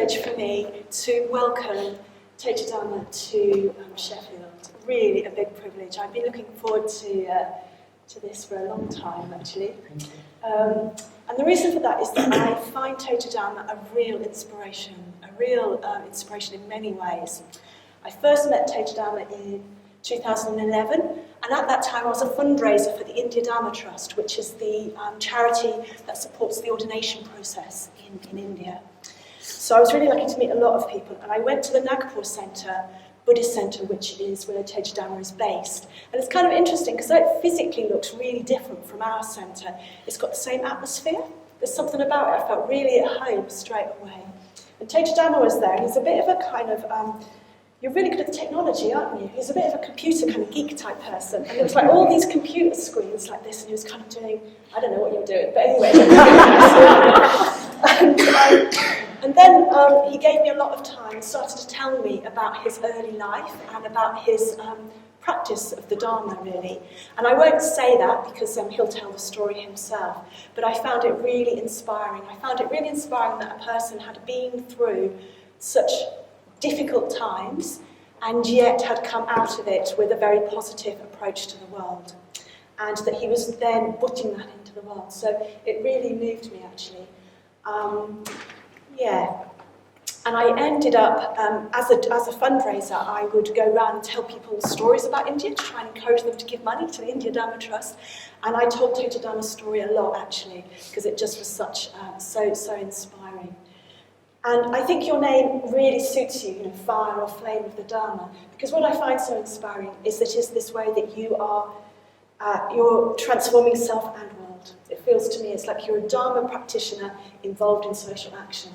privilege for me to welcome Tejadhamma to Sheffield. Really a big privilege. I've been looking forward to this for a long time, actually. And the reason for that is that I find Tejadhamma a real inspiration in many ways. I first met Tejadhamma in 2011, and at that time I was a fundraiser for the India Dharma Trust, which is the charity that supports the ordination process in India. So I was really lucky to meet a lot of people, and I went to the Nagpur Centre, Buddhist Centre, which is where Tejadhamma is based. And it's kind of interesting because it physically looks really different from our centre. It's got the same atmosphere. There's something about it I felt really at home straight away. And Tejadhamma was there, and he's a bit of a kind of, you're really good at technology, aren't you? He's a bit of a computer kind of geek type person. And there was like all these computer screens like this, and he was kind of doing, I don't know what you were doing, but anyway. And then he gave me a lot of time and started to tell me about his early life and about his practice of the Dharma, really. And I won't say that because he'll tell the story himself, but I found it really inspiring. I found it really inspiring that a person had been through such difficult times and yet had come out of it with a very positive approach to the world, and that he was then putting that into the world. So it really moved me, actually. And I ended up, as a fundraiser, I would go around and tell people stories about India to try and encourage them to give money to the India Dharma Trust. And I told Tejadhamma's story a lot, actually, because it just was such, so inspiring. And I think your name really suits you, fire or flame of the Dharma, because what I find so inspiring is that it's this way that you are, you're transforming self and world. It feels to me it's like you're a Dharma practitioner involved in social action.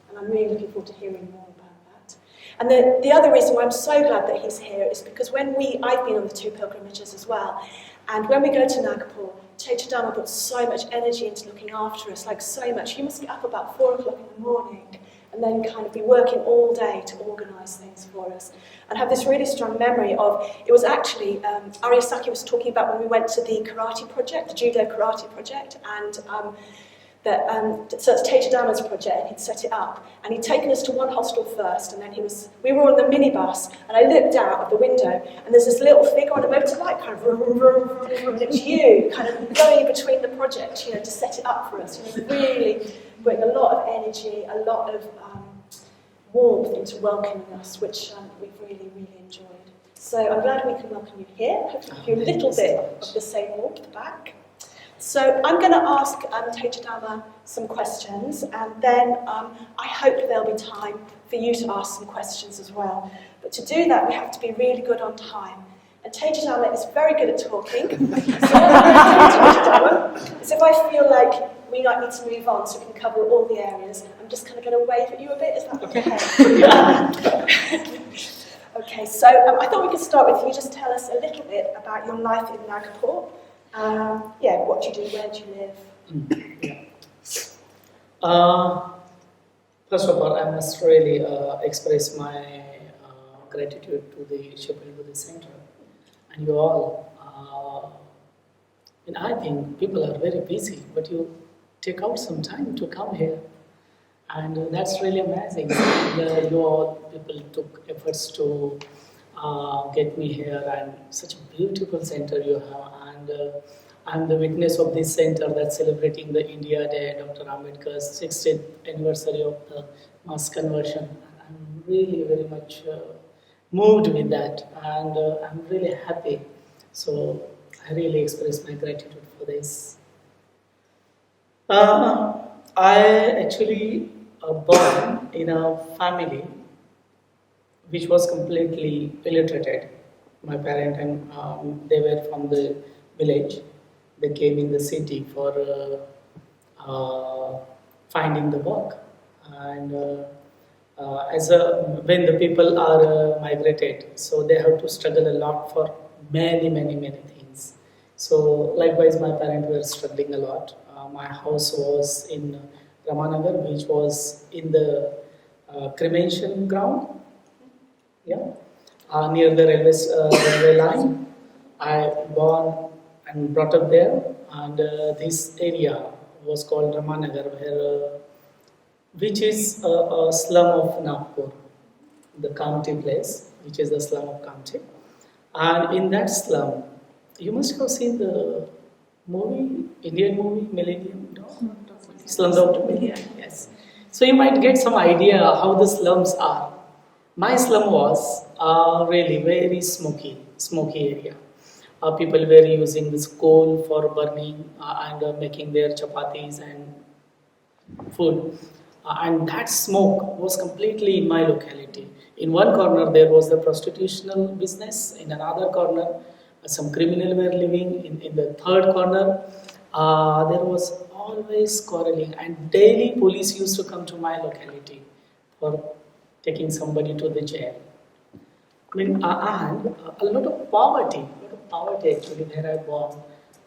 And I'm really looking forward to hearing more about that. And the other reason why I'm so glad that he's here is because I've been on the 2 pilgrimages as well, and when we go to Nagpur, Tejadhamma puts so much energy into looking after us, like so much. He must get up about 4 o'clock in the morning and then kind of be working all day to organise things for us. And have this really strong memory of, it was actually, Aryasaki was talking about when we went to the karate project, the judo karate project, and so it's Tejadhamma's project, and he'd set it up. And he'd taken us to one hostel first, and then we were on the minibus, and I looked out of the window, and there's this little figure on a motorbike, kind of, and it's you, kind of going between the projects, to set it up for us. Really putting a lot of energy, a lot of warmth into welcoming us, which we've really, really enjoyed. So I'm glad we can welcome you here. Hopefully give you a little bit of the same warmth back. So I'm going to ask Tejadhamma some questions, and then I hope there'll be time for you to ask some questions as well. But to do that, we have to be really good on time. And Tejadhamma is very good at talking. So what I'm going to do, Tejadhamma, is if I feel like we might need to move on so we can cover all the areas, I'm just kind of going to wave at you a bit. Is that okay? Okay, so I thought we could start with you. Just tell us a little bit about your life in Nagpur. What do you do? Where do you live? First of all, I must really express my gratitude to the Sheffield Buddhist Centre and you all. And I think people are very busy, but you take out some time to come here, and that's really amazing. You all people took efforts to get me here, and such a beautiful centre you have. And I'm the witness of this centre that's celebrating the India Day, Dr Ambedkar's 60th anniversary of the mass conversion. I'm really very much moved with that, and I'm really happy. So I really express my gratitude for this. I actually born in a family which was completely illiterated. My parents and they were from the village. They came in the city for finding the work. And when the people are migrated, so they have to struggle a lot for many things. So likewise, my parents were struggling a lot. My house was in Ramanagar, which was in the cremation ground. Near the railway line. I born and brought up there, and this area was called Ramanagar, where which is a slum of Nagpur, the county place, which is the slum of county. And in that slum, you must have seen the movie, Indian movie, Millennium Dog, Slumdog Millionaire. Yes. So you might get some idea how the slums are. My slum was really very smoky area. People were using this coal for burning and making their chapatis and food. And that smoke was completely in my locality. In one corner, there was the prostitutional business. In another corner, some criminal were living. In the third corner, there was always quarreling. And daily police used to come to my locality for taking somebody to the jail. I mean, and a lot of poverty actually where I born.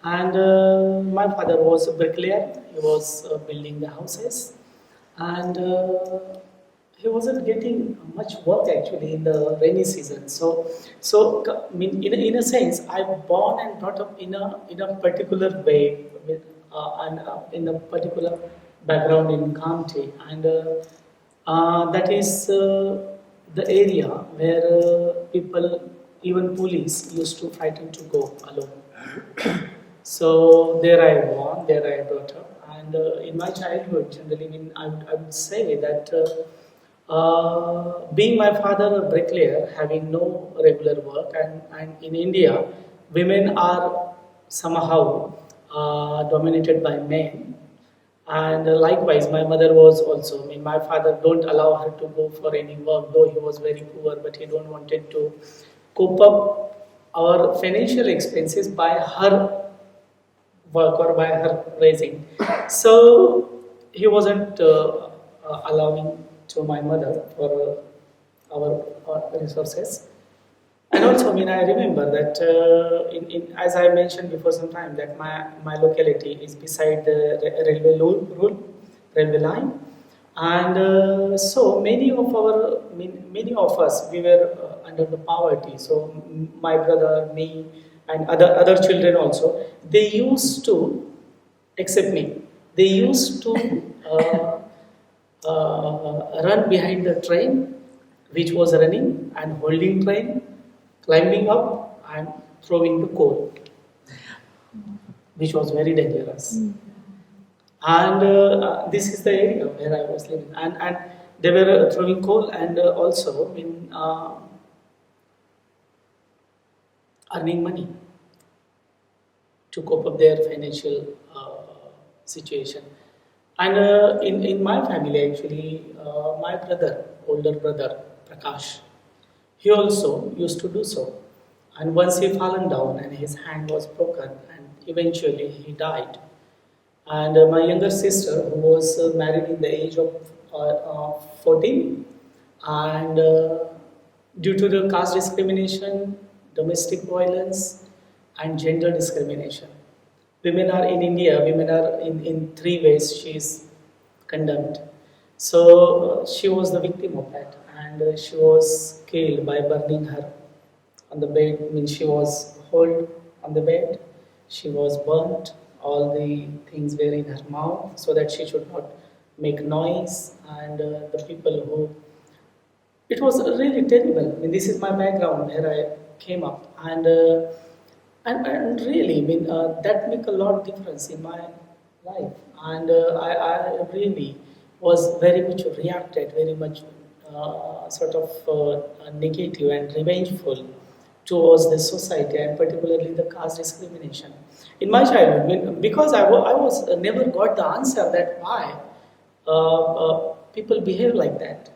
And my father was a bricklayer. He was building the houses, and he wasn't getting much work actually in the rainy season. So I mean, in a sense, I born and brought up in a particular way, with, and in a particular background in county, and that is the area where people, even police, used to frighten to go alone. So there I born, there I brought up, and in my childhood, generally, I mean, I would say that being my father a bricklayer, having no regular work, and in India, women are somehow dominated by men. And likewise, my mother was also. I mean, my father don't allow her to go for any work, though he was very poor, but he don't wanted to cope up our financial expenses by her work or by her raising. So he wasn't allowing to my mother for our resources. And also, I mean, I remember that as I mentioned before some time, that my locality is beside the railway line, and so many of us, we were under the poverty. So my brother, me, and other children also, they used to accept me. They used to run behind the train, which was running, and holding train, climbing up and throwing the coal, which was very dangerous. And this is the area where I was living, and they were throwing coal, and also in earning money to cope up their financial situation. And in my family, actually, my older brother Prakash, he also used to do so. And once he fallen down and his hand was broken, and eventually he died. And my younger sister, who was married in the age of 14, and due to the caste discrimination, domestic violence, and gender discrimination, women are in three ways she is condemned. So she was the victim of that, and she was killed by burning her on the bed. I mean, she was held on the bed, she was burnt, all the things were in her mouth so that she should not make noise, and the people who... It was really terrible. I mean, this is my background where I came up, and really, I mean, that make a lot of difference in my life, and I really was very much reacted, very much sort of negative and revengeful towards the society, and particularly the caste discrimination. In my childhood, because I was never got the answer that why people behave like that.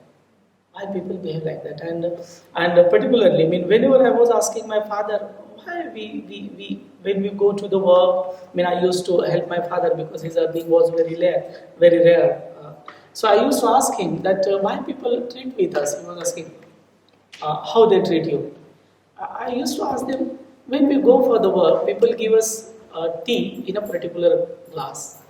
Why people behave like that, and particularly, I mean, whenever I was asking my father why we when we go to the work, I mean, I used to help my father because his earning was very rare. So I used to ask him that why people treat with us. He was asking how they treat you. I used to ask them, when we go for the work, people give us tea in a particular glass,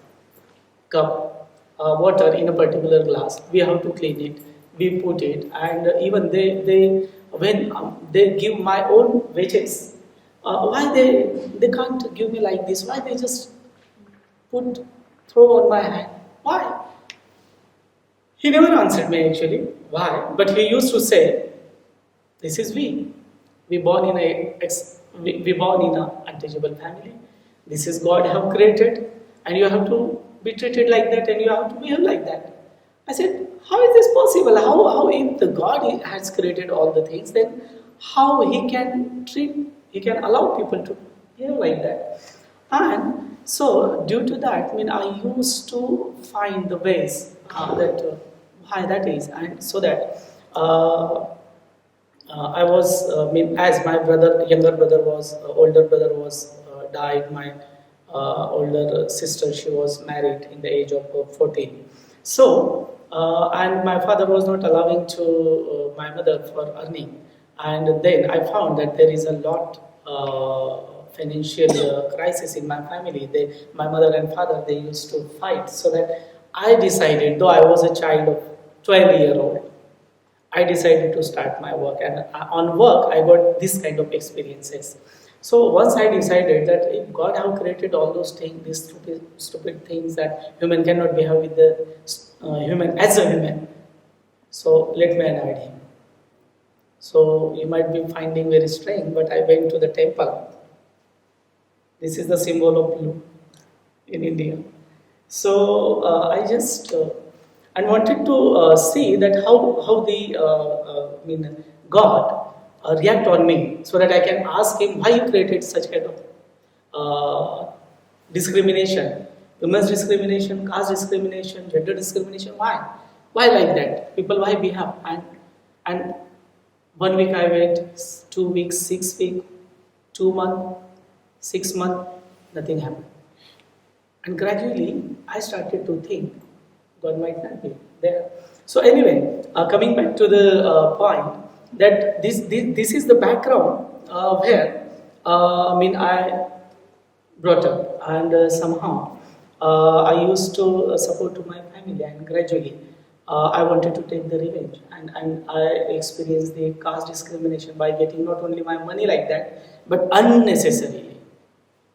cup, water in a particular glass. We have to clean it. We put it, and even they when they give my own wages, why they can't give me like this? Why they just throw on my hand? Why? He never answered me actually. Why? But he used to say, "This is we. We born in we born in a untouchable family. This is God have created, and you have to be treated like that, and you have to behave like that." I said, "How is this possible? How if the God has created all the things, then how he can allow people to behave like that?" And so, due to that, I used to find the ways that why that is, and so that I was, as my younger brother was, older brother was died. My older sister, she was married in the age of 14. So, and my father was not allowing to my mother for earning. And then I found that there is a lot financial crisis in my family. My mother and father, they used to fight. So that I decided, though I was a child of 12-year-old, I decided to start my work, and on work I got this kind of experiences. So once I decided that if God have created all those things, these stupid things that human cannot behave with the human as a human, so let me avoid him. So you might be finding very strange, but I went to the temple. This is the symbol of blue in India. So I just and wanted to see that how the God react on me, so that I can ask him why you created such kind of discrimination, women's discrimination, caste discrimination, gender discrimination. Why like that? People why behave? And 1 week I wait, 2 weeks, 6 weeks, 2 months, 6 months, nothing happened. And gradually I started to think God might not be there. So anyway, coming back to the point that this is the background where I brought up, and somehow I used to support to my family, and gradually I wanted to take the revenge, and I experienced the caste discrimination by getting not only my money like that, but unnecessarily,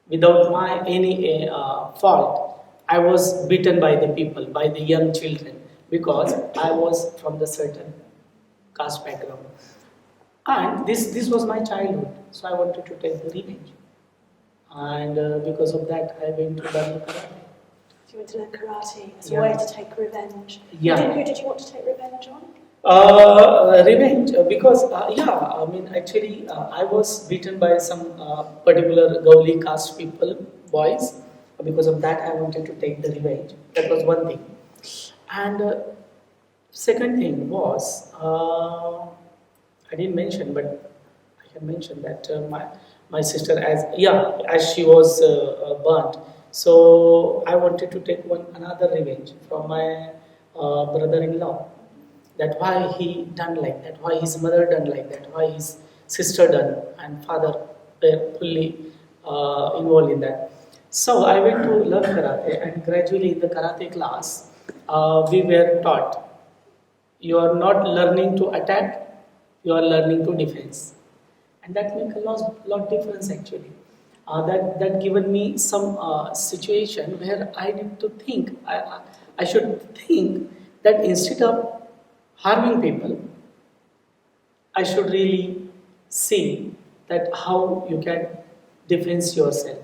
without my any fault. I was beaten by the people, by the young children, because I was from the certain caste background. And this was my childhood, so I wanted to take the revenge. And because of that, I went to Dharma karate. So you went to learn karate as a Yeah. way to take revenge. Yeah. Who did you want to take revenge on? Revenge, because actually I was beaten by some particular Gauli caste people, boys. Because of that, I wanted to take the revenge. That was one thing. And second thing was, I didn't mention, but I can mention that my sister, as she was burnt. So I wanted to take another revenge from my brother-in-law. That why he done like that, why his mother done like that, why his sister done, and father were fully involved in that. So I went to learn karate, and gradually in the karate class, we were taught, you are not learning to attack, you are learning to defense, and that make a lot difference actually. That given me some situation where I need to think. I should think that instead of harming people, I should really see that how you can defend yourself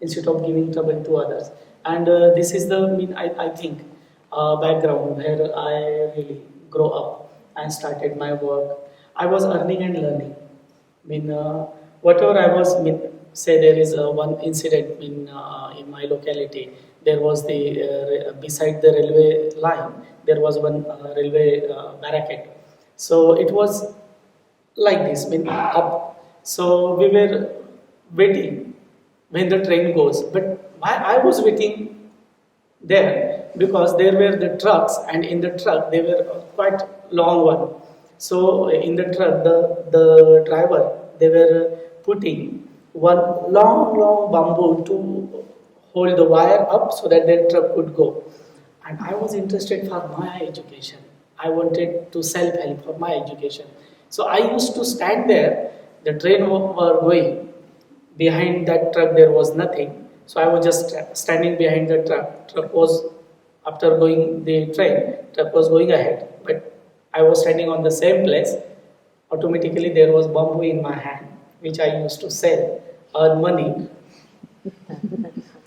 instead of giving trouble to others. And this is the I think background where I really grow up and started my work. I was earning and learning. Whatever I was, say there is one incident in my locality. There was the beside the railway line. There was one railway barricade. So it was like this, up. So we were waiting when the train goes. But why I was waiting there? Because there were the trucks, and in the truck they were quite long one. So in the truck, the driver, they were putting one long bamboo to hold the wire up so that the truck could go. And I was interested for my education. I wanted to self-help for my education. So I used to stand there. The train were going. Behind that truck there was nothing. So I was just standing behind the truck. Truck was After going the truck was going ahead, but I was standing on the same place. Automatically there was bamboo in my hand, which I used to sell, earn money,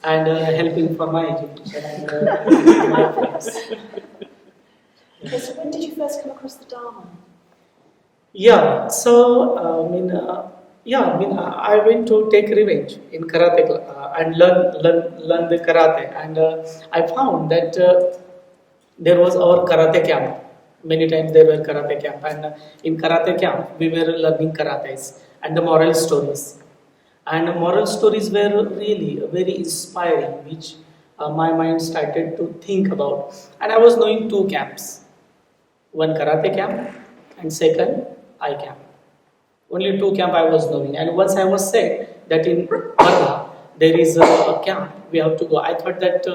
and helping for my education and my friends. Okay, so when did you first come across the Dharma? Yeah, so I went to take revenge in karate and learn the karate, and I found that there was our karate camp. Many times there were karate camp, and in karate camp we were learning karates and the moral stories. And the moral stories were really very inspiring, which my mind started to think about. And I was knowing two camps, one karate camp and second I camp. Only two camp I was knowing. And once I was said that in Dharma there is a camp, we have to go. I thought that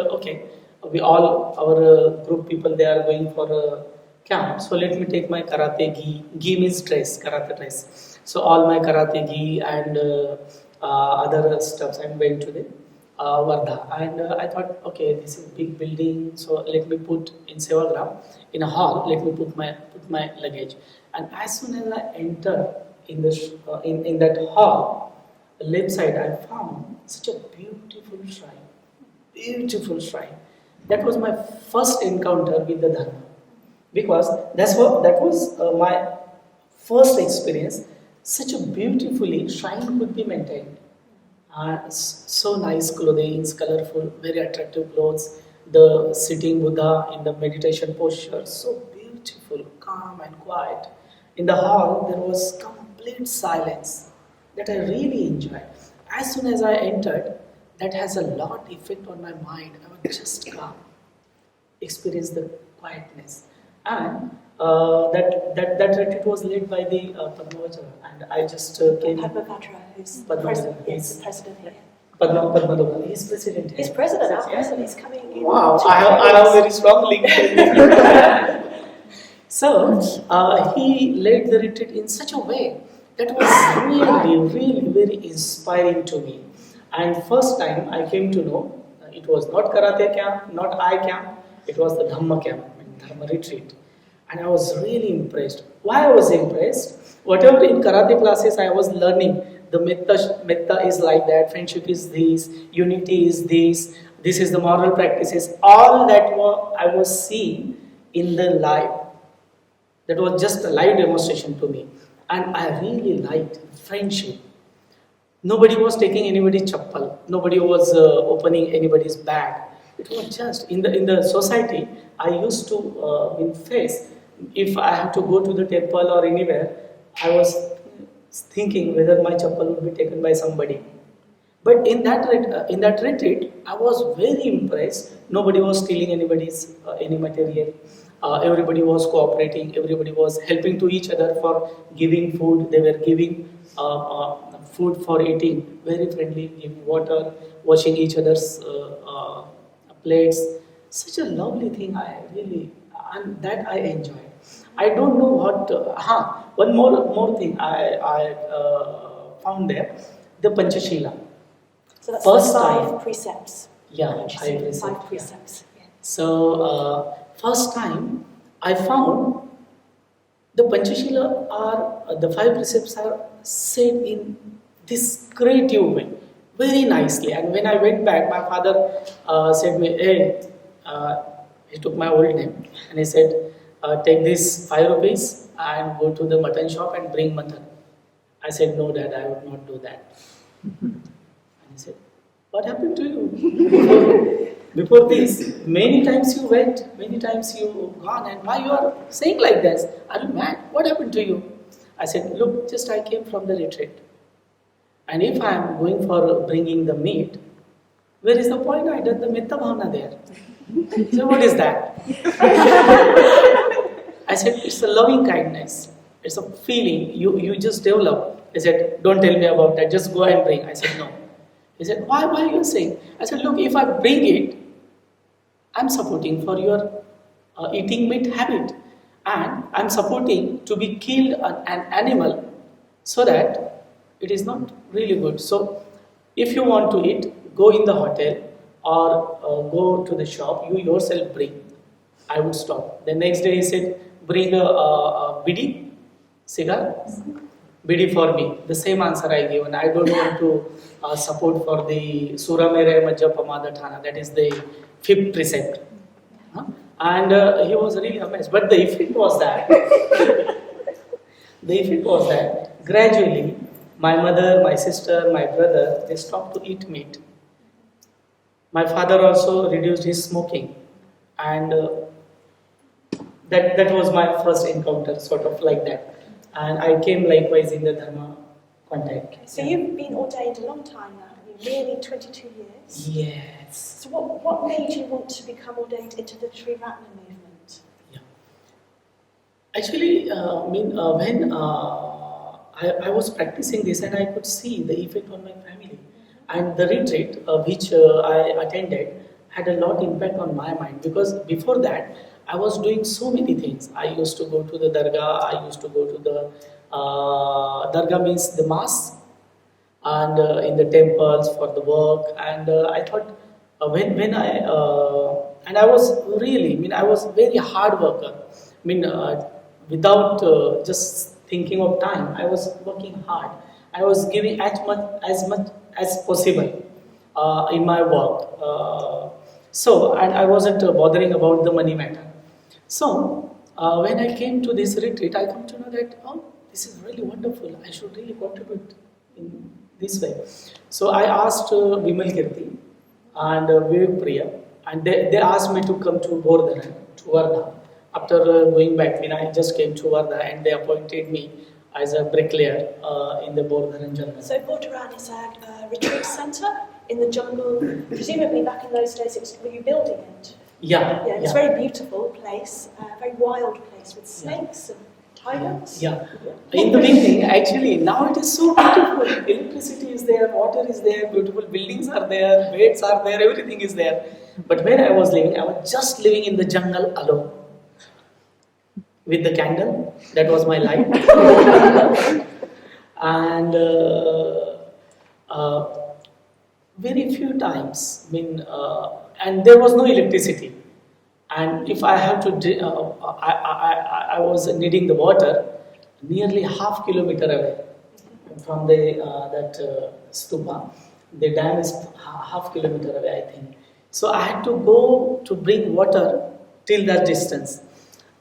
we all our group people, they are going for a camp. So let me take my karate gi. Gi means dress, karate dress. So all my karate gi and other stuffs I'm going to the Wardha. And I thought, okay, this is big building, so let me put in Sevagram, in a hall, let me put my luggage. And as soon as I entered in that hall, left side, I found such a beautiful shrine. Beautiful shrine. That was my first encounter with the Dharma, because that was my first experience. Such a beautifully shrine could be maintained. So nice clothing, colorful, very attractive clothes. The sitting Buddha in the meditation posture, so beautiful, calm and quiet. In the hall, there was complete silence that I really enjoyed. As soon as I entered, that has a lot effect on my mind. I was just calm, experience the quietness, and that retreat was led by the Padmavajra, and I just came. Padmavajra, who's the Padmavajra, president here. Padmavajra, he's president. He's president. Our president is coming in. Wow, I have very strong link. So he led the retreat in such a way that was really very inspiring to me. And first time I came to know, it was not karate camp, not I camp, it was the Dhamma camp, Dharma retreat. And I was really impressed. Why I was impressed? Whatever in karate classes I was learning, the metta is like that, friendship is this, unity is this is the moral practices, all that I was seeing in the live. That was just a live demonstration to me. And I really liked friendship. Nobody was taking anybody's chappal. Nobody was opening anybody's bag. It was just in the society. I used to face, if I have to go to the temple or anywhere, I was thinking whether my chappal would be taken by somebody. But in that retreat, I was very impressed. Nobody was stealing anybody's any material. Everybody was cooperating. Everybody was helping to each other for giving food. They were giving food for eating. Very friendly, giving water, washing each other's plates. Such a lovely thing. And that I enjoyed. I don't know what. One more thing I found there, the Panchashila. So that's First the five time. precepts. Yeah, Five precepts. Yeah. So first time I found the Panchashila the five precepts are said in this creative way, very nicely. And when I went back, my father said me, hey, he took my old name and he said, take this 5 rupees and go to the mutton shop and bring mutton. I said, no dad, I would not do that. And he said, what happened to you? Before this, many times you went, many times you gone, and why you are saying like this? Are you mad? What happened to you? I said, look, just I came from the retreat. And if I am going for bringing the meat, where is the point? I did the Metta Bhavana there. So what is that? I said, it's a loving kindness. It's a feeling you just develop. He said, don't tell me about that, just go and bring. I said, no. He said, why are you saying? I said, look, if I bring it, I'm supporting for your eating meat habit. And I'm supporting to be killed an animal so that it is not really good. So if you want to eat, go in the hotel or go to the shop, you yourself bring, I would stop. The next day he said, bring a bidi, cigar, bidi for me. The same answer I given. I don't want to support for the Sura Mere Majja Pamadatana, that is the 5th precept. And he was really amazed. But the effect was that, gradually my mother, my sister, my brother, they stopped to eat meat. My father also reduced his smoking, and that was my first encounter, sort of like that. And I came likewise in the Dharma contact. Okay, so you've been ordained a long time now, haven't you? Nearly 22 years. Yes. So what made you want to become ordained into the Triratna movement? Yeah. Actually, when I was practicing this, and I could see the effect on my family. And the retreat which I attended had a lot impact on my mind, because before that I was doing so many things. I used to go to the dargah, I used to go to the dargah means the mass, and in the temples for the work. And I thought when I and I was really, I was very hard worker. Without just thinking of time, I was working hard. I was giving as much as possible in my work. And I wasn't bothering about the money matter. So when I came to this retreat, I come to know that, this is really wonderful. I should really contribute in this way. So I asked Vimal Kirti and Vivek Priya, and they asked me to come to Bordharan, to Wardha. After going back, I just came to Wardha, and they appointed me as a bricklayer in the Bordharan jungle. So Bordharan is a retreat centre in the jungle. Presumably back in those days, were you building it? Yeah. It's a very beautiful place, a very wild place with snakes and tigers. Yeah. In the beginning, actually, now it is so beautiful. Electricity is there, water is there, beautiful buildings are there, beds are there, everything is there. But when I was living, I was just living in the jungle alone. With the candle, that was my light. And very few times, and there was no electricity. And if I have to, I was needing the water nearly half kilometer away from that stupa. The dam is half kilometer away, I think. So I had to go to bring water till that distance.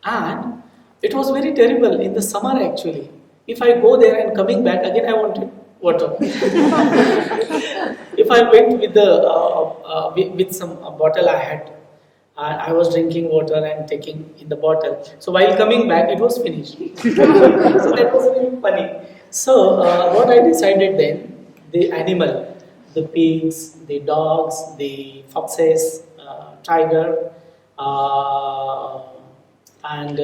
And it was very terrible in the summer actually. If I go there and coming back, again I wanted water. If I went with with some bottle I had, I was drinking water and taking in the bottle. So while coming back, it was finished. So that was really funny. So what I decided then, the animal, the pigs, the dogs, the foxes, tiger, and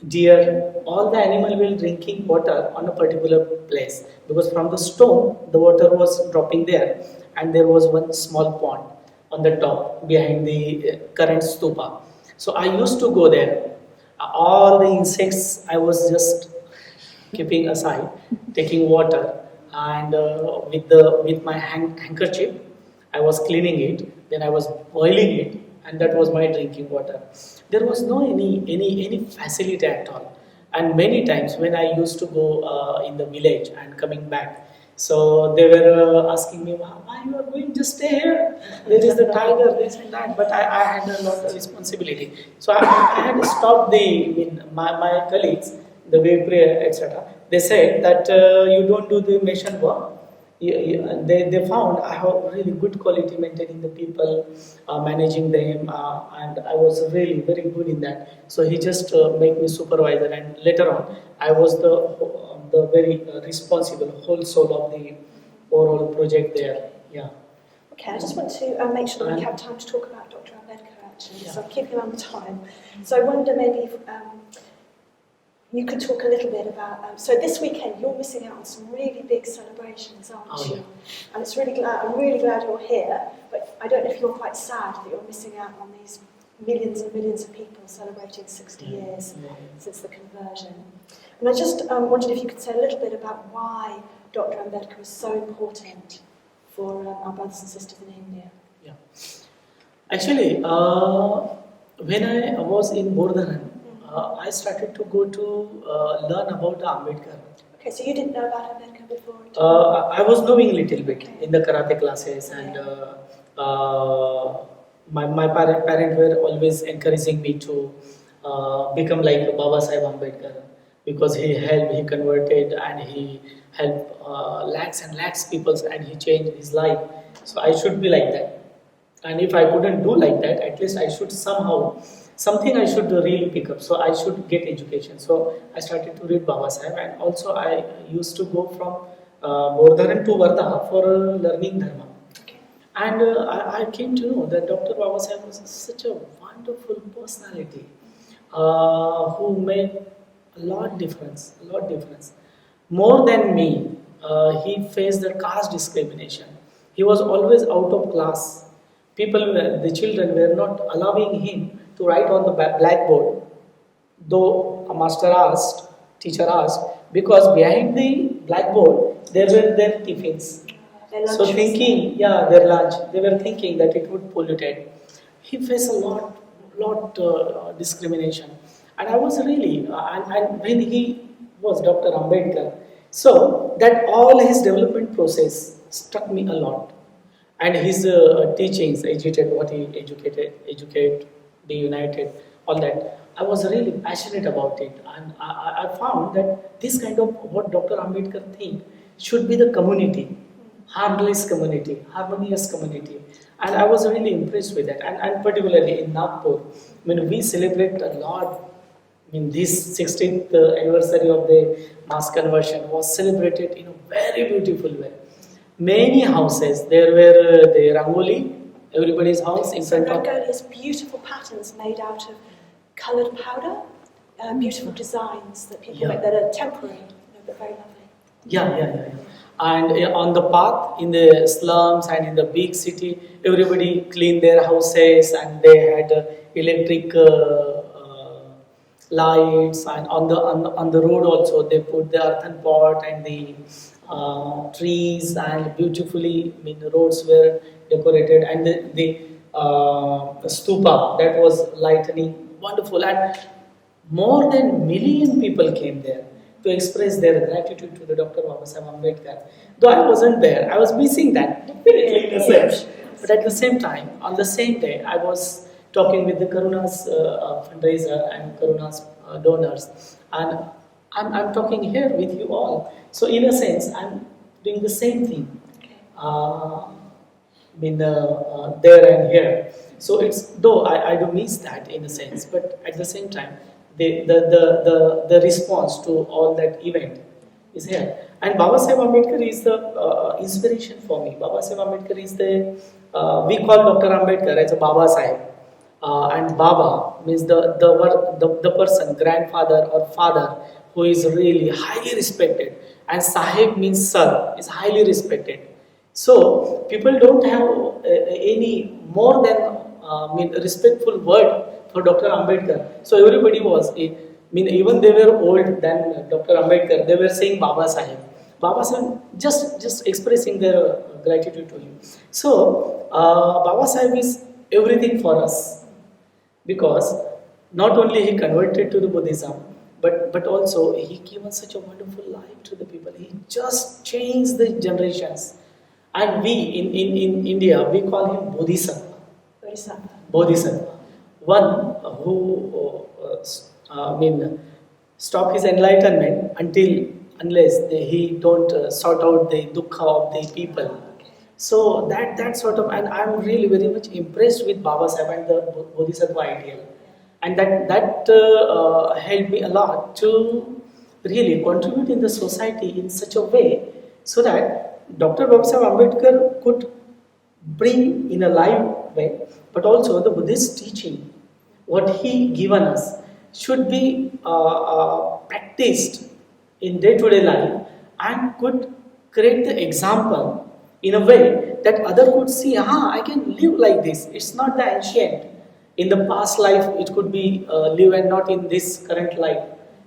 deer, all the animal will drinking water on a particular place, because from the stone the water was dropping there, and there was one small pond on the top behind the current stupa. So I used to go there. All the insects I was just keeping aside, taking water, and with my handkerchief I was cleaning it. Then I was boiling it, and that was my drinking water. There was no any facility at all. And many times when I used to go in the village and coming back, so they were asking me, why you are going, just stay here, there is the tiger, this and that. But I had a lot of responsibility, so I had to stop my colleagues, the way prayer, etc. They said that you don't do the mission work. They found I have really good quality maintaining the people, managing them, and I was really very good in that. So he just made me supervisor, and later on I was the very responsible whole soul of the overall project there. Yeah. Okay, I just want to make sure that we have time to talk about Dr Ambedkar actually, so I'm keeping on time. So I wonder maybe if you could talk a little bit about, so this weekend you're missing out on some really big celebrations, aren't you? Yeah. And I'm really glad you're here, but I don't know if you're quite sad that you're missing out on these millions and millions of people celebrating 60 years since the conversion. And I just wondered if you could say a little bit about why Dr Ambedkar was so important for our brothers and sisters in India? Yeah. Actually, when I was in Buddhism, I started to go to learn about Ambedkar. Okay, so you didn't know about Ambedkar before? I was knowing a little bit in the karate classes, and my parents were always encouraging me to become like Baba Sahib Ambedkar, because he converted, and he helped lakhs and lakhs people, and he changed his life. So I should be like that. And if I couldn't do like that, at least I should something I should really pick up. So I should get education. So I started to read Baba Sahib, and also I used to go from Bordharan to Varda for learning Dharma. Okay. And I came to know that Dr. Baba Sahib was such a wonderful personality who made a lot difference. More than me, he faced the caste discrimination. He was always out of class. The children were not allowing him to write on the blackboard, though teacher asked, because behind the blackboard there were their tiffins. So thinking, their lunch, they were thinking that it would pollute it. He faced a lot discrimination, and I was really, and when he was Dr. Ambedkar, so that all his development process struck me a lot. And his teachings, educate, be united, all that. I was really passionate about it, and I found that this kind of what Dr. Ambedkar think should be the community, harmless community, harmonious community, and I was really impressed with that. And particularly in Nagpur, we celebrate a lot. This 16th anniversary of the mass conversion was celebrated in a very beautiful way. Many houses, there were the Rangoli, everybody's house in front of. Rangoli is beautiful patterns made out of coloured powder, beautiful designs that people make that are temporary, but very lovely. Yeah. And on the path, in the slums and in the big city, everybody cleaned their houses, and they had electric lights, and on the road also they put the earthen pot and the trees, and beautifully, the roads were decorated, and the stupa that was lightening, wonderful, and more than million people came there to express their gratitude to the Dr. Baba Sahib Ambedkar. Though I wasn't there, I was missing that definitely in a sense. But at the same time, on the same day, I was talking with the Karuna's fundraiser and Karuna's donors, and I'm talking here with you all. So in a sense, I'm doing the same thing. There and here. So it's, though I do miss that in a sense, but at the same time, the response to all that event is here. And Baba Sahib Ambedkar is the inspiration for me. Baba Sahib Ambedkar is we call Dr. Ambedkar as a Baba Sahib. And Baba means the person, grandfather or father, who is really highly respected, and Sahib means sir, is highly respected. So people don't have any more than respectful word for Dr. Ambedkar. So everybody was, even they were old than Dr. Ambedkar, they were saying Baba Sahib. Baba Sahib, just expressing their gratitude to him. So Baba Sahib is everything for us, because not only he converted to the Buddhism, but also he given such a wonderful life to the people. He just changed the generations. And we in India, we call him Bodhisattva. Bodhisattva. One who stop his enlightenment unless he don't sort out the dukkha of the people. So that sort of, and I'm really very much impressed with Baba Sahib and the Bodhisattva ideal. And that helped me a lot to really contribute in the society in such a way so that Dr. Baba Sahib Ambedkar could bring in a live way, but also the Buddhist teaching, what he given us, should be practiced in day-to-day life, and could create the example in a way that other could see, I can live like this. It's not the ancient. In the past life, it could be live and not in this current life.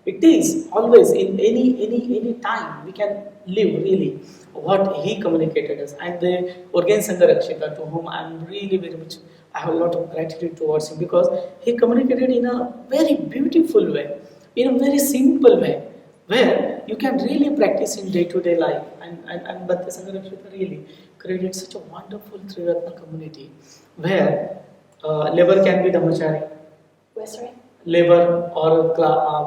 it is always in any time we can live really what he communicated us. And the Organ Sangarakshita, to whom I am really very much, I have a lot of gratitude towards him, because he communicated in a very beautiful way, in a very simple way, where you can really practice in day-to-day life. And Bhante Sangarakshita really created such a wonderful Triratna community where labor can be Dhammachari. Where, sorry? Labor or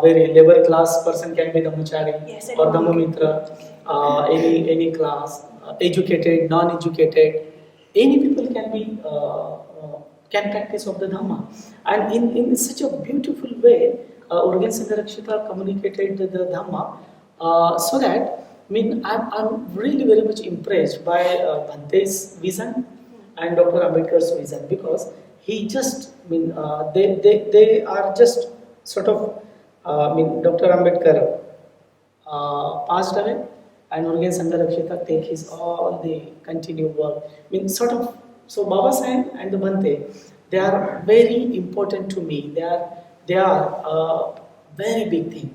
very labor class person can be Dhammachari, yes, or Dhammamitra, any class, educated, non-educated, any people can be can practice of the Dhamma. And in such a beautiful way, Organ Sangarakshita communicated the Dhamma, so that I'm really very much impressed by Bhante's vision and Dr. Ambedkar's vision, because he just, they are just sort of, Dr. Ambedkar passed away, and Organ Sangarakshita take his all the continued work. Sort of, so Baba Sahib and the Bhante, they are very important to me. They are a very big thing,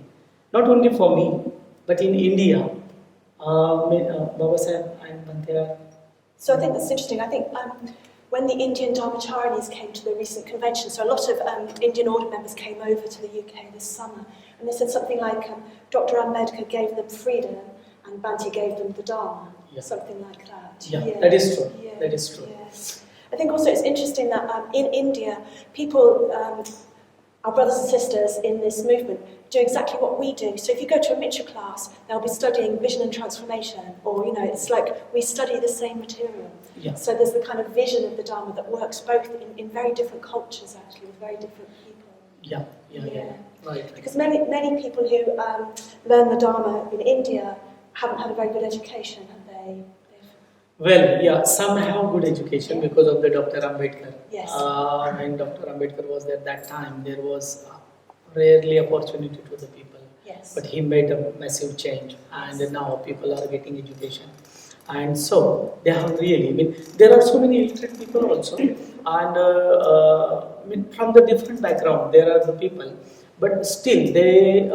not only for me, but in India. Baba Sahib and Bhante are. So I think that's interesting. I think when the Indian Dharmacharinis came to the recent convention, so a lot of Indian order members came over to the UK this summer, and they said something like Dr. Ambedkar gave them freedom and Bhante gave them the Dharma, something like that. Yeah, that is true. Yeah. That is true. Yeah. I think also it's interesting that in India, people, our brothers and sisters in this movement, do exactly what we do. So if you go to a Mitra class, they'll be studying vision and transformation, or it's like we study the same material. Yeah. So there's the kind of vision of the Dharma that works both in very different cultures, actually, with very different people. Yeah. Right. Because many people who learn the Dharma in India haven't had a very good education, have they? Well, yeah, some have good education because of the Dr. Ambedkar. Yes. When Dr. Ambedkar was there that time, there was rarely opportunity to the people. Yes. But he made a massive change, and now people are getting education. And so they have really, there are so many illiterate people also, and from the different background, there are the people, but still they,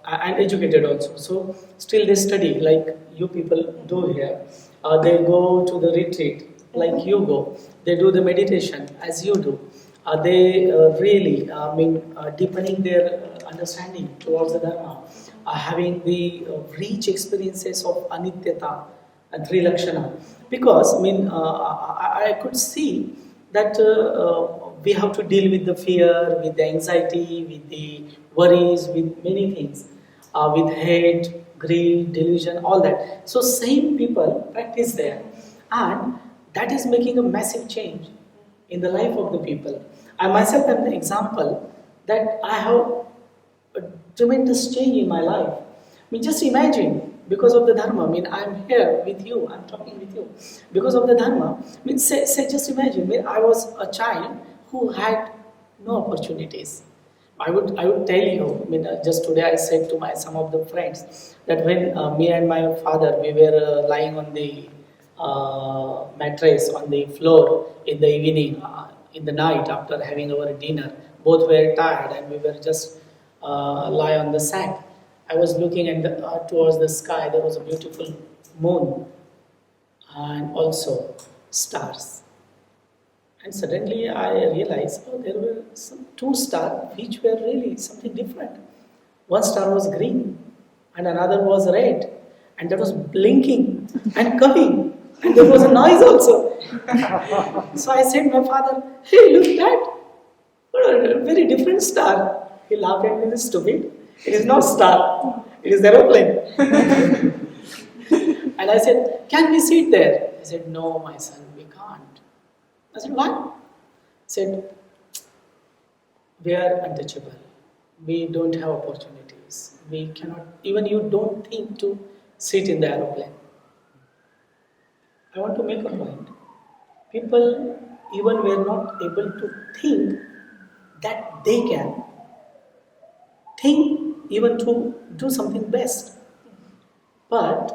and educated also, so still they study like you people do here. They go to the retreat like you go, they do the meditation as you do. They really, deepening their understanding towards the Dharma, having the rich experiences of Anityata and Trilakshana. Because, I could see that we have to deal with the fear, with the anxiety, with the worries, with many things, with hate, greed, delusion, all that. So same people practice there, and that is making a massive change in the life of the people. I myself am the example that I have a tremendous change in my life. Just imagine, because of the Dharma, I am here with you, I am talking with you. Because of the Dharma, just imagine, I was a child who had no opportunities. I would tell you, just today I said to some of the friends that when me and my father, we were lying on the mattress on the floor in the evening, in the night after having our dinner, both were tired and we were just lie on the sack. I was looking towards the sky. There was a beautiful moon and also stars. And suddenly I realized, there were two stars which were really something different. One star was green and another was red, and that was blinking and coming, and there was a noise also. So I said to my father, "Hey, look at that! What a very different star." He laughed at me, "Stupid. It is not star. It is aeroplane." And I said, "Can we sit there?" He said, "No, my son, we can't." I said, "Why?" He said, "We are untouchable. We don't have opportunities. We cannot, even you don't think to sit in the aeroplane." I want to make a point. People even were not able to think that they can think even to do something best. But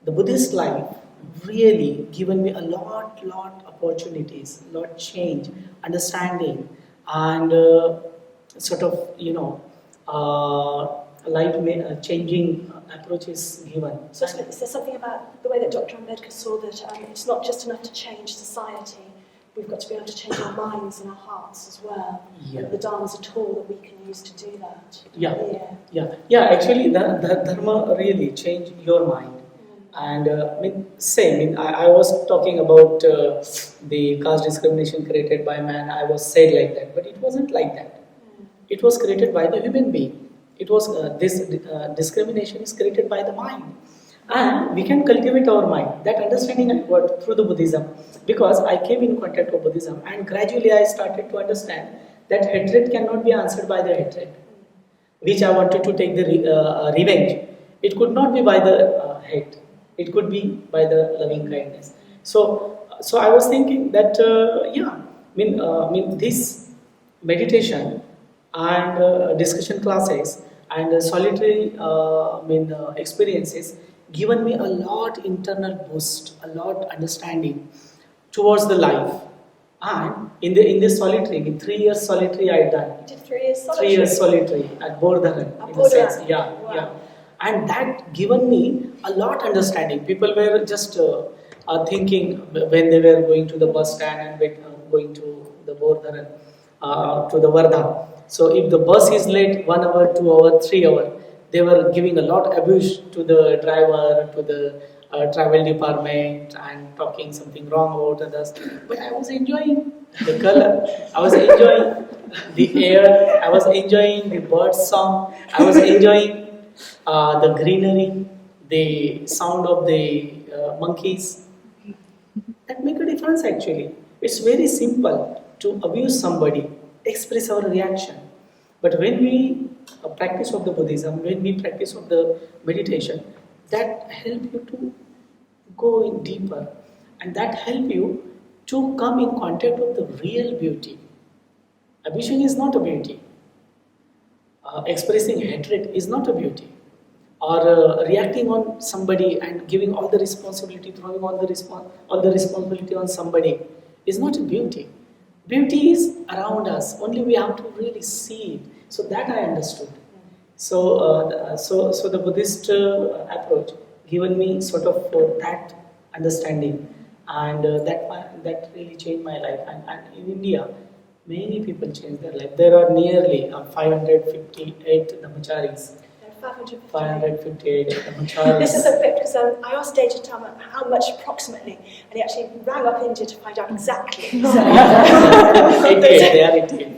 the Buddhist life really given me a lot opportunities, lot change, understanding, and changing approach is given. So is there something about the way that Dr Ambedkar saw that it's not just enough to change society, we've got to be able to change our minds and our hearts as well. Yeah. And the Dharma is a tool that we can use to do that. Yeah. Actually, the Dharma really changed your mind. And I was talking about the caste discrimination created by man. I was said like that, but it wasn't like that. It was created by the human being. It was this discrimination is created by the mind, and we can cultivate our mind. That understanding I got through the Buddhism, because I came in contact with Buddhism, and gradually I started to understand that hatred cannot be answered by the hatred, which I wanted to take the revenge. It could not be by the hate. It could be by the loving kindness. So I was thinking that this meditation and discussion classes and solitary experiences given me a lot internal boost, a lot understanding towards the life. And in this solitary, in 3 years solitary I done. You did 3 years solitary? 3 years solitary at Bordharan, in a sense. Yeah. And that given me a lot understanding. People were just thinking when they were going to the bus stand and going to the Bordharan, to the Vardha. So if the bus is late 1 hour, 2 hour, 3 hour, they were giving a lot abuse to the driver, to the travel department, and talking something wrong about others. But I was enjoying the color. I was enjoying the air. I was enjoying the bird song. I was enjoying the greenery, the sound of the monkeys. That make a difference actually. It's very simple to abuse somebody, express our reaction. But when we practice of the Buddhism, when we practice of the meditation, that help you to go in deeper, and that help you to come in contact with the real beauty. Abusing is not a beauty. Expressing hatred is not a beauty. Or reacting on somebody and giving all the responsibility, throwing all the responsibility on somebody is not a beauty. Beauty is around us. Only we have to really see it. So that I understood. So the Buddhist approach given me sort of that understanding, and that really changed my life. And in India, many people change their life. There are nearly 558 Dhammacharis. 558 Dhammacharis. This is a bit because I asked Tejadhamma how much approximately, and he actually rang up India to find out exactly. 88, they are 88.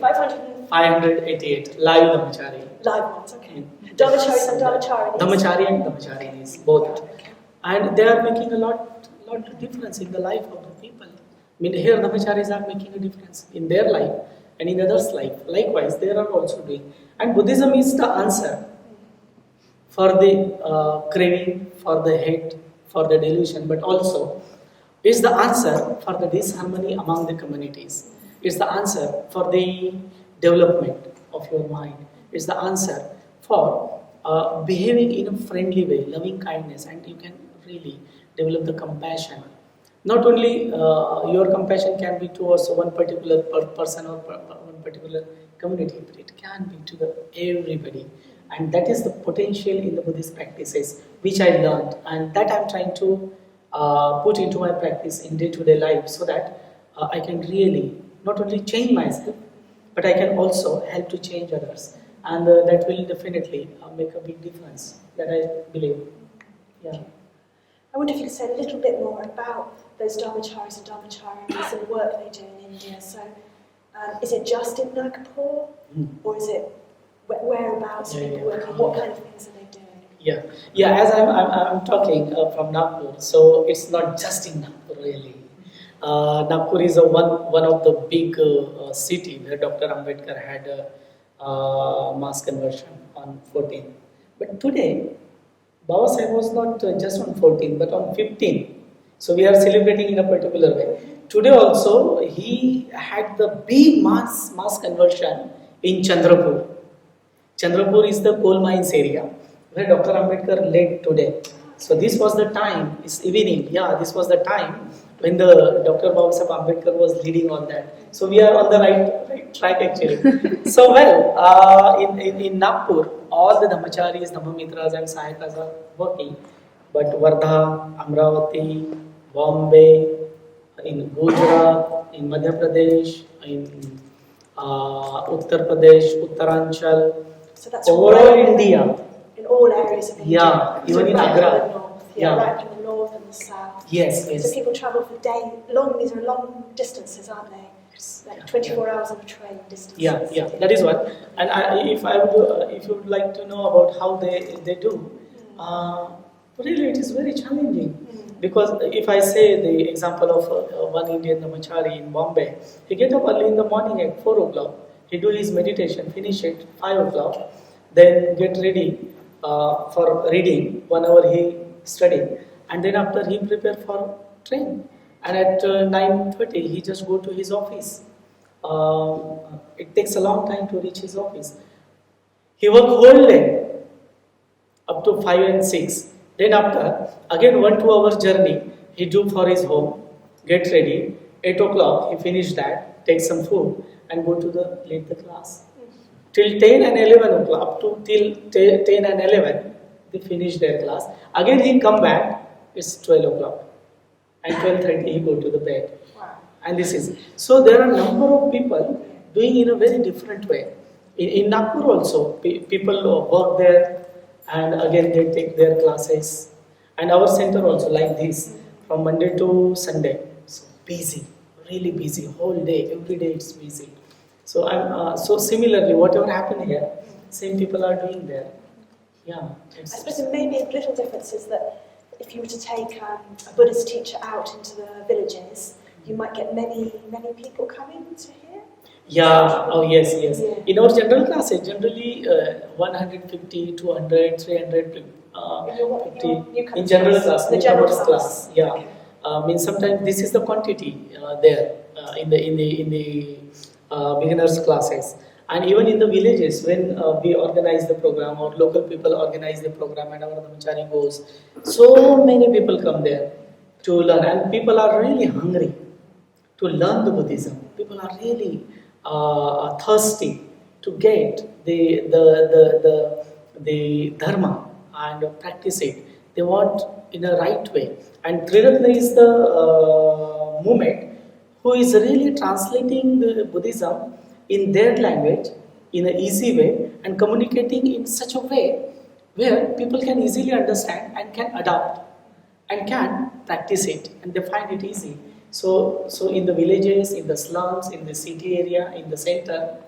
588 live Dhammachari. Live ones, okay. Dhammacharis and Dharmacharis. Dhamachari and Dhammacharis, both. And they are making a lot of difference in the life of the people. I mean, here Dhammacharis are making a difference in their life and in others' life. Likewise, they are also doing. And Buddhism is the answer for the craving, for the hate, for the delusion, but also is the answer for the disharmony among the communities. It's the answer for the development of your mind. It's the answer for behaving in a friendly way, loving kindness, and you can really develop the compassion. Not only your compassion can be towards one particular person or one particular community, but it can be to everybody. And that is the potential in the Buddhist practices, which I learned, and that I'm trying to put into my practice in day-to-day life, so that I can really not only change myself, but I can also help to change others, and that will definitely make a big difference. That I believe. Yeah. I wonder if you could say a little bit more about those Dharmacharis and Dharmacharis and the work they do in India. So, is it just in Nagpur, or is it whereabouts are people working? What kind of things are they doing? Yeah. As I'm talking from Nagpur, so it's not just in Nagpur really. Nagpur is one of the big city where Dr Ambedkar had a mass conversion on 14. But today, Baba Sahib was not just on 14, but on 15. So we are celebrating in a particular way. Today also, he had the big mass conversion in Chandrapur. Chandrapur is the coal mines area where Dr Ambedkar led today. So this was the time, it's evening, this was the time when the Dr. Ambedkar was leading on that. So we are on the right track actually. So in Nagpur, all the Dhammacharis, Dhammamitras and Sahakas are working. But Wardha, Amravati, Bombay, in Gujarat, in Madhya Pradesh, in Uttar Pradesh, Uttaranchal, so that's overall India. In all areas of India. Yeah, even in Agra. Right from the north and the south. Yes. So people travel for these are long distances, aren't they? Like 24 hours on a train distance. Yeah, that is what. And if you would like to know about how they do, really it is very challenging. Because if I say the example of one Indian Dhamachari in Bombay, he get up early in the morning at 4 o'clock, he do his meditation, finish it 5 o'clock, then get ready for reading, 1 hour he study, and then after he prepare for train. And at 9:30 he just go to his office. It takes a long time to reach his office. He work whole day up to 5 and 6. Then after, again 1-2 hours journey, he do for his home, get ready, 8 o'clock, he finish that, take some food and go to lead the class. Till 10 and 11 o'clock, up to till 10 and 11, they finish their class. Again he come back, it's 12 o'clock. And 12:30 he go to the bed. Wow. And this is, so there are a number of people doing in a very different way. In Nagpur also, people work there, and again they take their classes. And our center also like this, from Monday to Sunday. So busy, really busy, whole day, every day it's busy. So so similarly, whatever happened here, same people are doing there. Yeah. I suppose there may be a little difference is that if you were to take a Buddhist teacher out into the villages, you might get many people coming to here. Yeah, oh yes. Yeah. In our general classes, generally 150, 200, 300 50 in general class, the general class. Yeah, okay. Means sometimes this is the quantity there in the beginners classes, and even in the villages when we organize the program or local people organize the program and our Dhamachari goes, so many people come there to learn, and people are really hungry to learn the Buddhism. People are really thirsty to get the Dharma and practice it. They want in a right way. And Triratna is the movement who is really translating the Buddhism in their language in an easy way and communicating in such a way where people can easily understand and can adopt and can practice it, and they find it easy. So in the villages, in the slums, in the city area, in the center,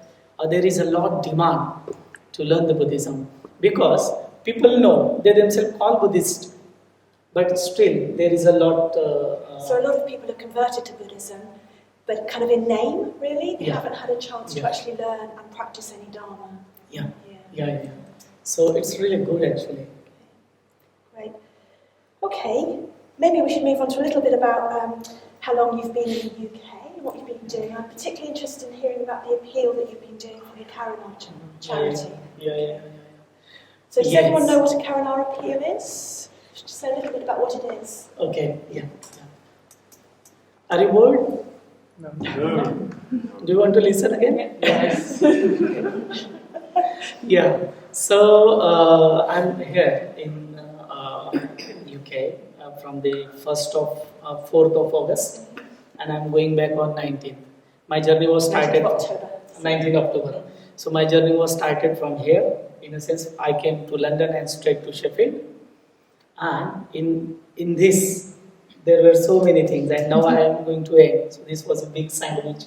there is a lot demand to learn the Buddhism, because people know they themselves call Buddhist, but still there is a lot. So a lot of people have converted to Buddhism, but kind of in name, really. They haven't had a chance to actually learn and practice any Dharma. Yeah. So it's really good actually. Great. Okay, maybe we should move on to a little bit about how long you've been in the UK and what you've been doing. I'm particularly interested in hearing about the appeal that you've been doing for the Karuna charity. Yeah. So does everyone know what a Karuna appeal is? Just say a little bit about what it is. Okay, yeah. Are you bored? No. Do you want to listen again? Yes. Yeah. So I'm here in UK from the 4th of August, and I'm going back on 19th. My journey was started 19th October. So my journey was started from here. In a sense, I came to London and straight to Sheffield. And in this, there were so many things, and now I am going to end. So this was a big sandwich.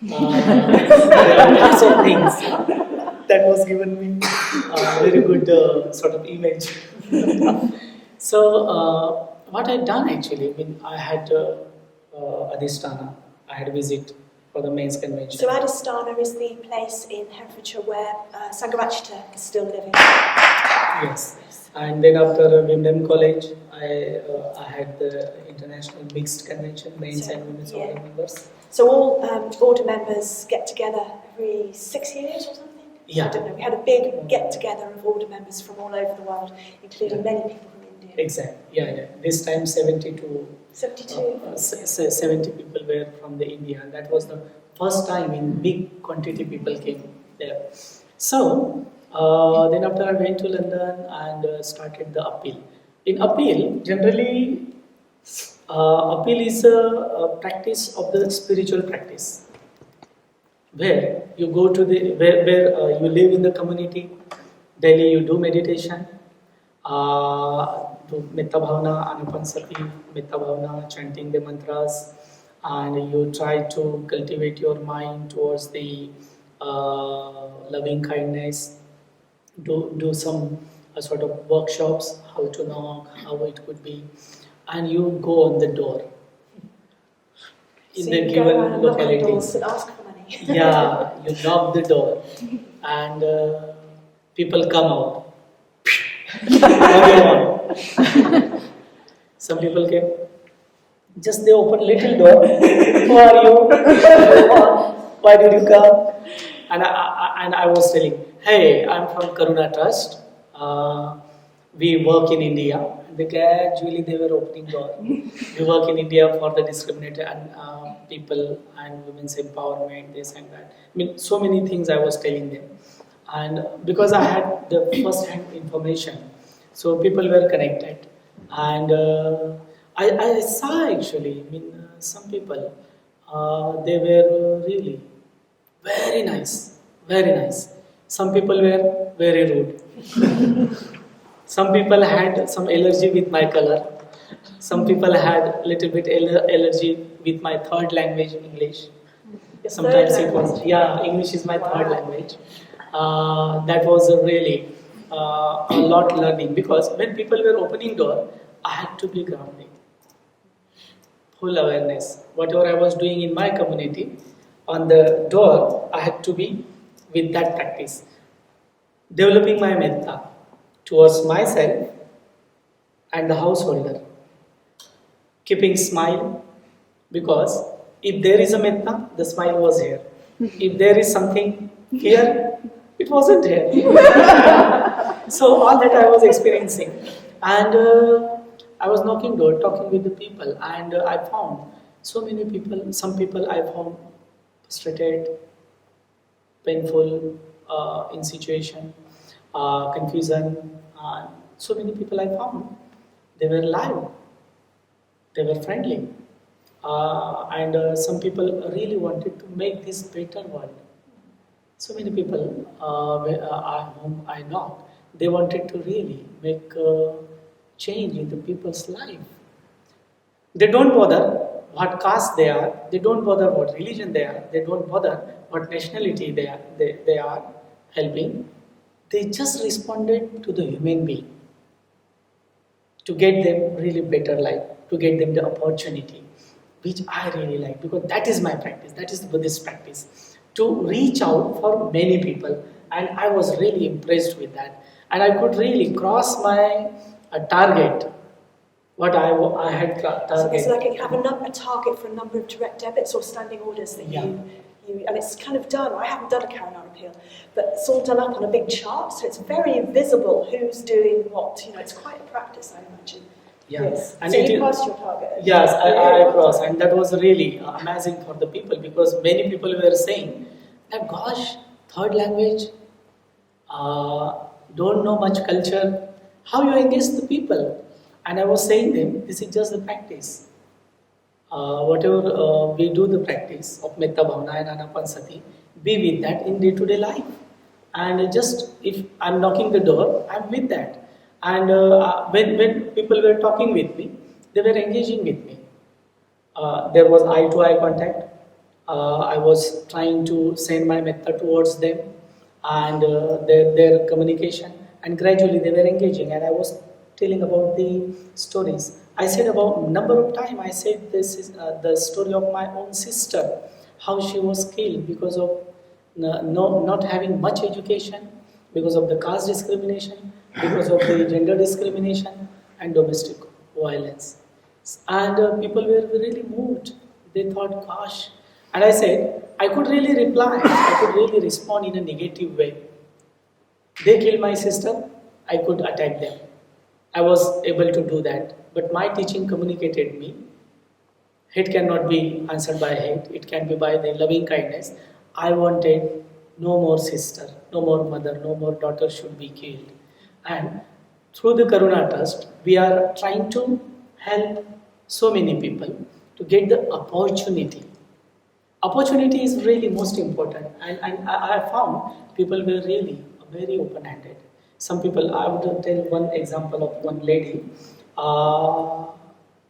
There are lots of things that was given me a very good sort of image. So what I done actually, I had Adhisthana. I had a visit for the men's convention. So Adhisthana is the place in Herefordshire where Sanghavachita is still living. Yes. And then after Wimden College, I had the International Mixed Convention, men's and women's order members. So all order members get together every 6 years or something? Yeah. I don't know. We had a big get-together of order members from all over the world, including many people from India. Exactly. Yeah. This time 72. 70 people were from the India, and that was the first time in big quantity people came there. So then after I went to London and started the appeal. In appeal, generally, appeal is a practice of the spiritual practice, where you go to the where you live in the community. Daily you do meditation, do Metta Bhavana, Anapansati, Metta Bhavana, chanting the mantras, and you try to cultivate your mind towards the loving kindness. Do some sort of workshops, how to knock, how it could be, and you go on the door in So the you go around given and knock on doors localities. and ask for money. Yeah, you knock the door, and people come out. Everyone. Some people came. Just they open little door. Who are you? Why did you come? And I was telling, hey, I'm from Karuna Trust. We work in India. They were opening door. We work in India for the discriminated and people and women's empowerment, this and that. I mean, so many things I was telling them. And because I had the first-hand information, so people were connected. And I saw actually, some people, they were really very nice, very nice. Some people were very rude. Some people had some allergy with my color. Some people had little bit allergy with my third language, English. Your Sometimes third it was, language? yeah, English is my Wow. third language. That was really a lot learning, because when people were opening door, I had to be grounded. Full awareness. Whatever I was doing in my community, on the door, I had to be with that practice. Developing my metta towards myself and the householder. Keeping smile, because if there is a metta, the smile was here. If there is something here, it wasn't here. So all that I was experiencing, and I was knocking door, talking with the people, and I found so many people. Some people I found frustrated, painful in situation, confusion. So many people I found, they were live, they were friendly, and some people really wanted to make this better world. So many people whom I know, they wanted to really make a change in the people's life. They don't bother what caste they are, they don't bother what religion they are, they don't bother what nationality they are helping. They just responded to the human being to get them really better life, to get them the opportunity, which I really like, because that is my practice, that is the Buddhist practice, to reach out for many people, and I was really impressed with that, and I could really cross my target, what I had So it's target. like you have a target for a number of direct debits or standing orders that Yeah. you and it's kind of done. I haven't done a Karuna appeal, but it's all done up on a big chart, so it's very visible who's doing what. It's quite a practice, I imagine. Yeah. Yes. And So it you is- passed your target. Yes, I Yeah. crossed, and that was really amazing for the people, because many people were saying that, gosh, third language, don't know much culture, how you engage the people? And I was saying them, this is just the practice. Whatever we do the practice of Metta Bhavana and Anapansati, be with that in day-to-day life. And just if I'm knocking the door, I'm with that. And when people were talking with me, they were engaging with me. There was eye-to-eye contact. I was trying to send my metta towards them, and their communication, and gradually they were engaging, and I was telling about the stories. I said about number of time, I said this is the story of my own sister, how she was killed because of not having much education, because of the caste discrimination, because of the gender discrimination and domestic violence. And people were really moved. They thought, gosh. And I said, I could really reply, I could really respond in a negative way. They killed my sister, I could attack them. I was able to do that. But my teaching communicated me. Hate cannot be answered by hate. It can be by the loving kindness. I wanted no more sister, no more mother, no more daughter should be killed. And through the Karuna Trust, we are trying to help so many people to get the opportunity. Opportunity is really most important, and I found people were really very open-handed. Some people, I would tell one example of one lady.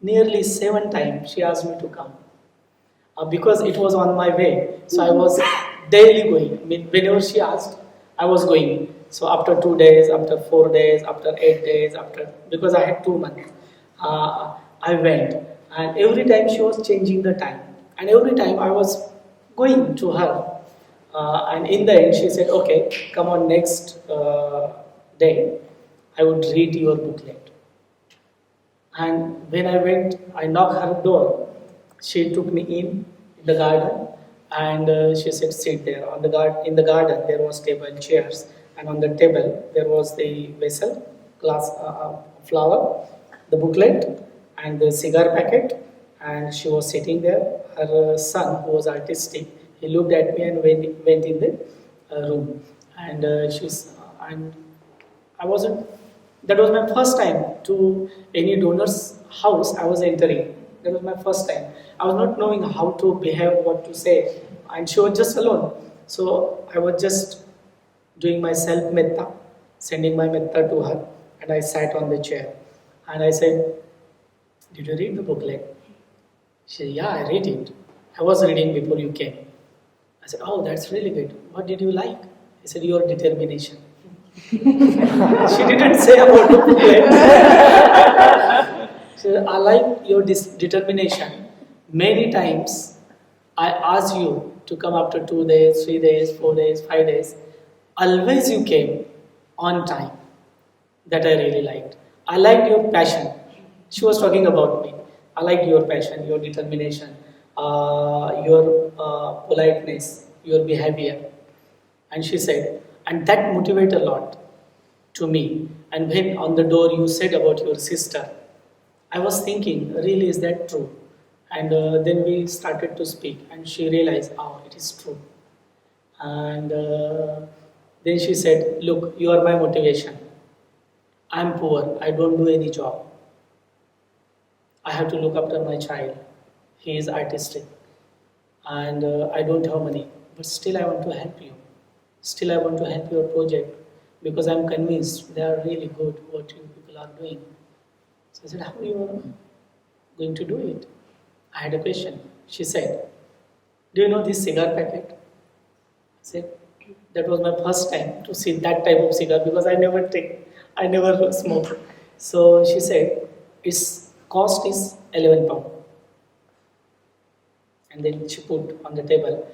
Nearly 7 times she asked me to come because it was on my way. So I was daily going. I mean, whenever she asked, I was going. So after 2 days, after 4 days, after 8 days, after because I had 2 months, I went, and every time she was changing the time, and every time I was going to her, and in the end she said, "Okay, come on next day. I would read your booklet." And when I went, I knocked her door. She took me in the garden, and she said, "Sit there." In the garden, there was table, chairs, and on the table there was the vessel, glass, flower, the booklet, and the cigar packet. And she was sitting there. Her son, who was artistic, he looked at me and went in the room. And and I wasn't. That was my first time to any donor's house I was entering. That was my first time. I was not knowing how to behave, what to say, and she was just alone. So I was just doing my self metta, sending my metta to her, and I sat on the chair. And I said, "Did you read the booklet?" She said, "Yeah, I read it. I was reading before you came." I said, "Oh, that's really good. What did you like?" He said, "Your determination." She didn't say about the booklet. She said, "I like your determination. Many times I asked you to come after 2 days, 3 days, 4 days, 5 days. Always you came on time." That I really liked. I liked your passion. She was talking about me. I liked your passion, your determination, your politeness, your behavior. And she said, and that motivated a lot to me. And when on the door you said about your sister, I was thinking, really, is that true? And then we started to speak, and she realized, oh, it is true. And then she said, "Look, you are my motivation. I'm poor. I don't do any job. I have to look after my child. He is artistic. And I don't have money. But still I want to help you. Still I want to help your project because I'm convinced they are really good what you people are doing." So I said, "How are you going to do it?" I had a question. She said, "Do you know this cigar packet?" I said, that was my first time to see that type of cigar because I never smoke. So she said, its cost is 11 pound. And then she put on the table.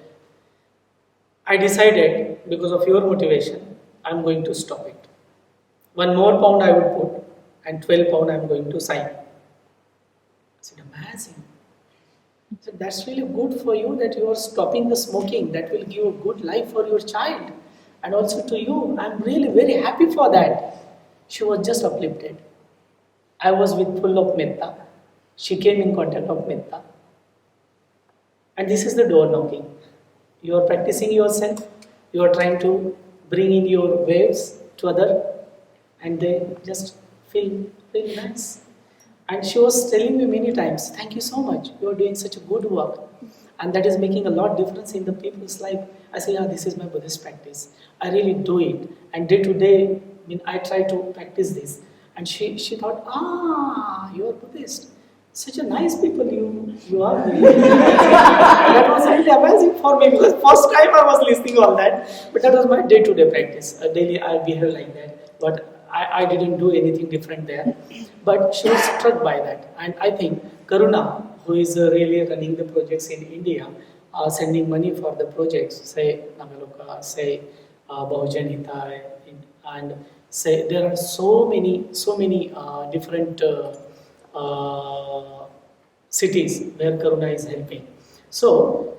I decided, because of your motivation, I'm going to stop it. 1 more pound I would put, and 12 pound I'm going to sign. I said, amazing. I said, that's really good for you that you are stopping the smoking. That will give a good life for your child and also to you. I'm really very happy for that. She was just uplifted. I was with full of metta. She came in contact of metta. And this is the door knocking. You are practicing yourself. You are trying to bring in your waves to other, and they just feel really nice. And she was telling me many times, thank you so much. You are doing such a good work. And that is making a lot difference in the people's life. I say, yeah, this is my Buddhist practice. I really do it. And day to day, I try to practice this. And she thought, you are Buddhist. Such a nice people you are. That was really amazing for me because first time I was listening all that. But that was my day-to-day practice. Daily I behave like that. But I didn't do anything different there. But she was struck by that. And I think Karuna, who is really running the projects in India, sending money for the projects, say Nagaloka, say Bahujan Hitai, and say there are so many different cities where Karuna is helping. So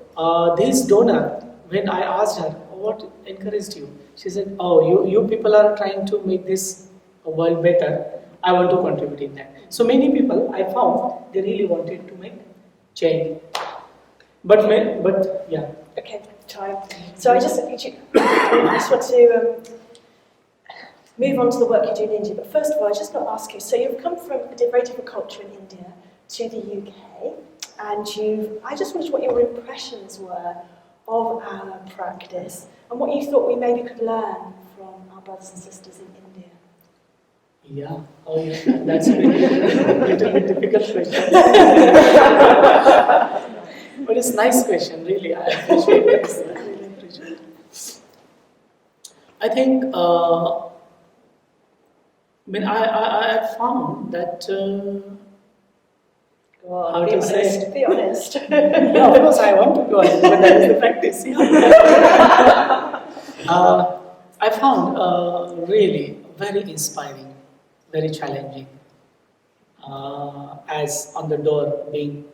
this donor, when I asked her, what encouraged you? She said, oh, you people are trying to make this world better. I want to contribute in that. So many people I found they really wanted to make change, but yeah. Okay, time. So I just want to move on to the work you do in India. But first of all, I just want to ask you. So you've come from a very different culture in India to the UK, and I just wondered what your impressions were of our practice and what you thought we maybe could learn from our brothers and sisters in India. Yeah, that's a little bit difficult question. But it's a nice question, really. I appreciate it. I really appreciate it. I think, I found that. Go on, how to say? Be honest. Yeah, of course, I want to go on, but that is the practice. I found really very inspiring, very challenging. As on the door, being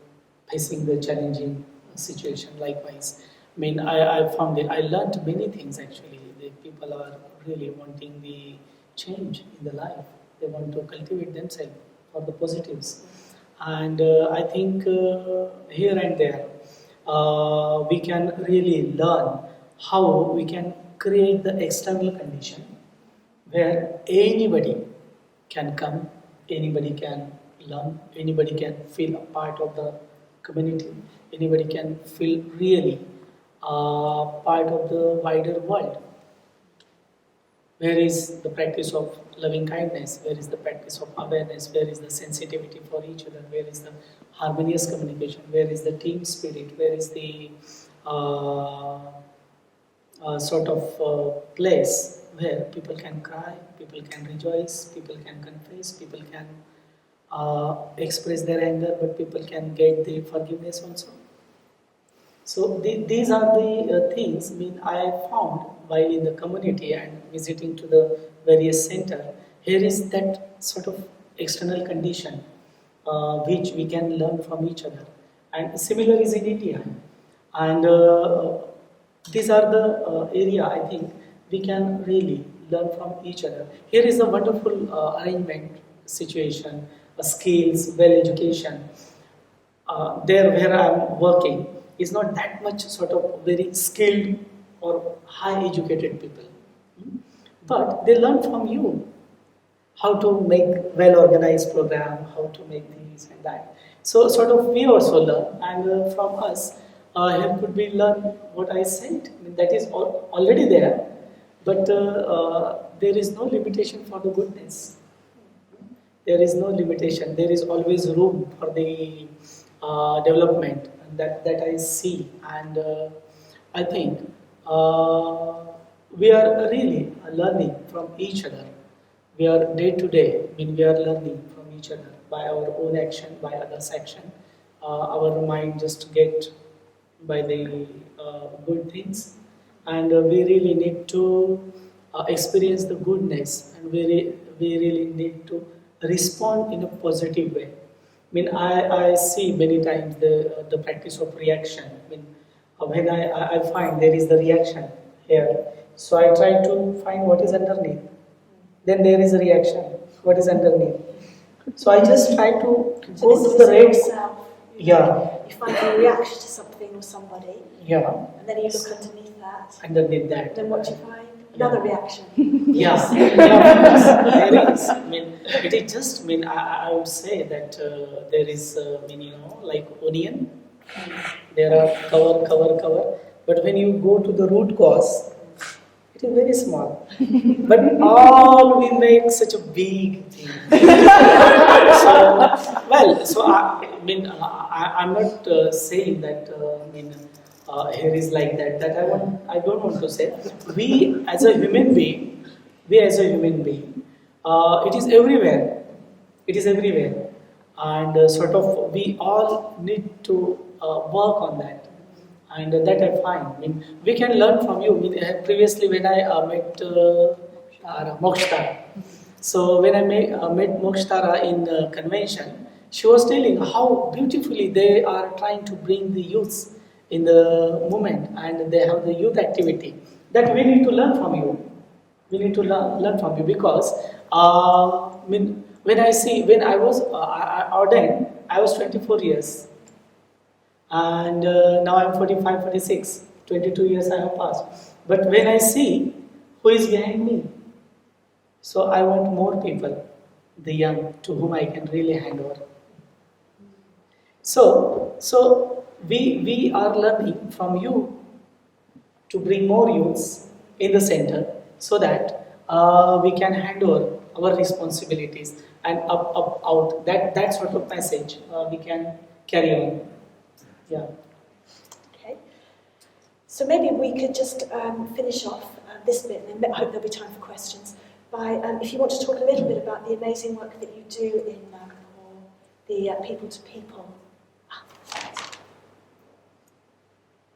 facing the challenging situation. Likewise, I found it. I learned many things actually. The people are really wanting the change in the life. They want to cultivate themselves for the positives. And I think here and there we can really learn how we can create the external condition where anybody can come, anybody can learn, anybody can feel a part of the community, anybody can feel really part of the wider world. Where is the practice of loving kindness? Where is the practice of awareness? Where is the sensitivity for each other? Where is the harmonious communication? Where is the team spirit? Where is the sort of place where people can cry, people can rejoice, people can confess, people can express their anger, but people can get the forgiveness also. So these are the things I found while in the community and visiting to the various center. Here is that sort of external condition which we can learn from each other. And similar is in India. And these are the area I think we can really learn from each other. Here is a wonderful arrangement situation, skills, well education. There where I am working is not that much sort of very skilled or high educated people. But they learn from you how to make well organized program, how to make this and that. So sort of we also learn, and from us here could we learn what I said. That is already there, but there is no limitation for the goodness. There is no limitation. There is always room for the development that I see, and I think we are really learning from each other. We are day to day. We are learning from each other by our own action, by others' action. Our mind just get by the good things, and we really need to experience the goodness, and we really need to respond in a positive way. I see many times the practice of reaction. When I find there is the reaction here, so I try to find what is underneath. Then there is a reaction. What is underneath? So I just try to go to the right. Yeah. You find a reaction to something or somebody. Yeah. And then you look underneath that. Underneath that. Then what do you find? Another reaction. Yeah. There is. It is just. I would say that there is. Like onion. There are cover. But when you go to the root cause, it is very small. But all we make such a big thing. I'm not saying that. Here is like that. That I don't want to say. We as a human being, it is everywhere. It is everywhere, and sort of we all need to work on that. And that I find. We can learn from you. Previously, when I met Mokshitara, so when I met Mokshitara in the convention, she was telling how beautifully they are trying to bring the youths in the movement, and they have the youth activity. That we need to learn from you. We need to learn from you because when I was I ordained, I was 24 years, and now I'm 45, 46. 22 years I have passed. But when I see who is behind me, so I want more people, the young, to whom I can really hand over. So we are learning from you to bring more youths in the center so that we can hand over our responsibilities and up, out. That sort of message we can carry on. Yeah. Okay. So maybe we could just finish off this bit, and I hope there'll be time for questions, by if you want to talk a little bit about the amazing work that you do in Nepal, the people to people.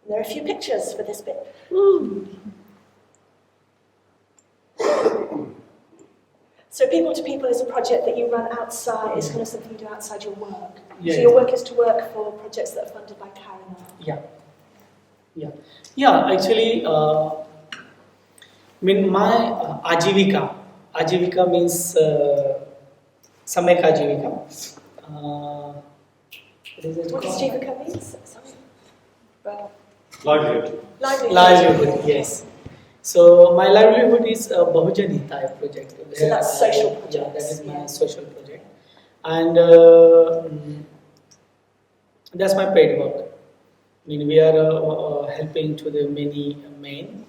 There are a few pictures for this bit. So people to people is a project that you run outside, it's kind of something you do outside your work. Yeah, so your work is to work for projects that are funded by Karana. Yeah. Actually, my Ajivika means Samek Ajivika. What does Jivika mean? Livelihood, yes. So my livelihood is a Bahujan Hitaya project. So that's social projects. Yeah, that is my social project. And that's my paid work. I mean, we are helping to the many men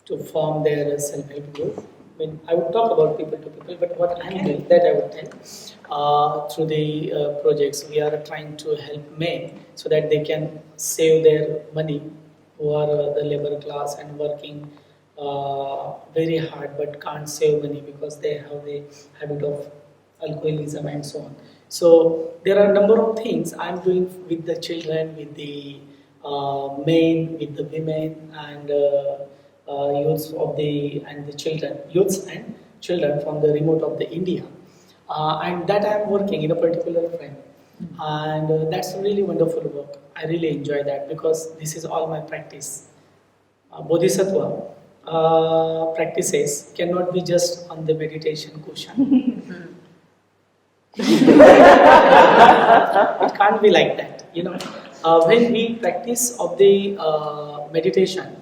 to form their self-help group. I mean, I would talk about people to people, but what I'm doing, that I would tell. Through the projects, we are trying to help men so that they can save their money, who are the labor class and working very hard but can't save money because they have the habit of alcoholism and so on. So there are a number of things I'm doing with the children, with the men, with the women, and youths of the children, youths and children from the remote of the India, and that I am working in a particular frame, and that's a really wonderful work. I really enjoy that because this is all my practice. Bodhisattva practices cannot be just on the meditation cushion. It can't be like that, you know. When we practice of the meditation,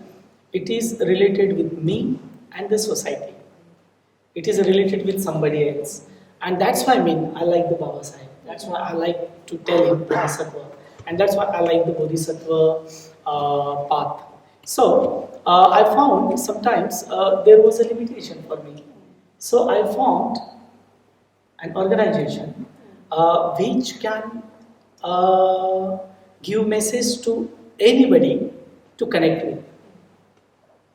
it is related with me and the society. It is related with somebody else, and that's why I like the Baba Sahib. That's why I like to tell him Bodhisattva, and that's why I like the Bodhisattva path. So I found sometimes there was a limitation for me. So I found an organization which can give message to anybody to connect with.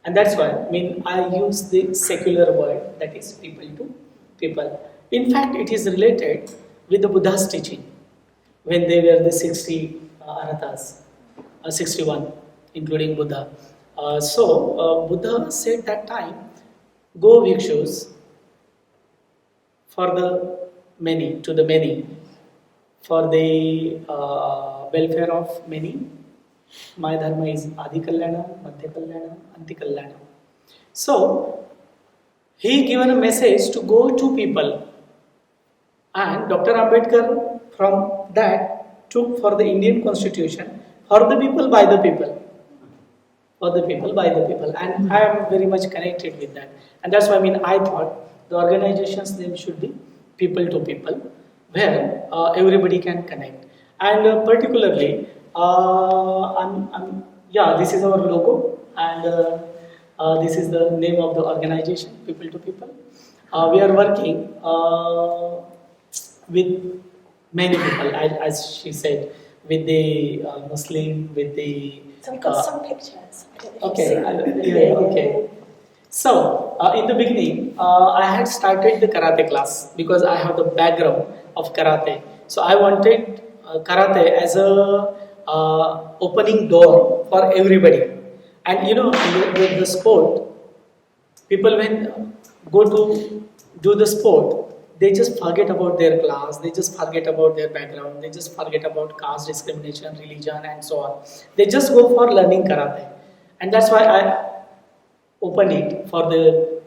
And that's why I use the secular word, that is people to people. In fact, it is related with the Buddha's teaching when they were the 60 arahatas, 61 including Buddha. So Buddha said that time, go bhikshus for the many, to the many, for the welfare of many. My Dharma is Adi Kalyana, Madhya Kalyana, Anti Kalyana. So, he given a message to go to people, and Dr Ambedkar from that took for the Indian Constitution, for the people, by the people. For the people, by the people. And I am very much connected with that. And that's why I thought the organization's name should be people to people, where everybody can connect. And particularly, this is our logo, and this is the name of the organization, People to People. We are working with many people, as she said, with the Muslim, with the... So we've got some pictures. I don't know if Okay, you've seen them. okay. So, in the beginning, I had started the karate class because I have the background of karate. So I wanted karate as a opening door for everybody. And with the sport, people when go to do the sport, they just forget about their class, they just forget about their background, they just forget about caste discrimination, religion and so on. They just go for learning karate. And that's why I opened it for the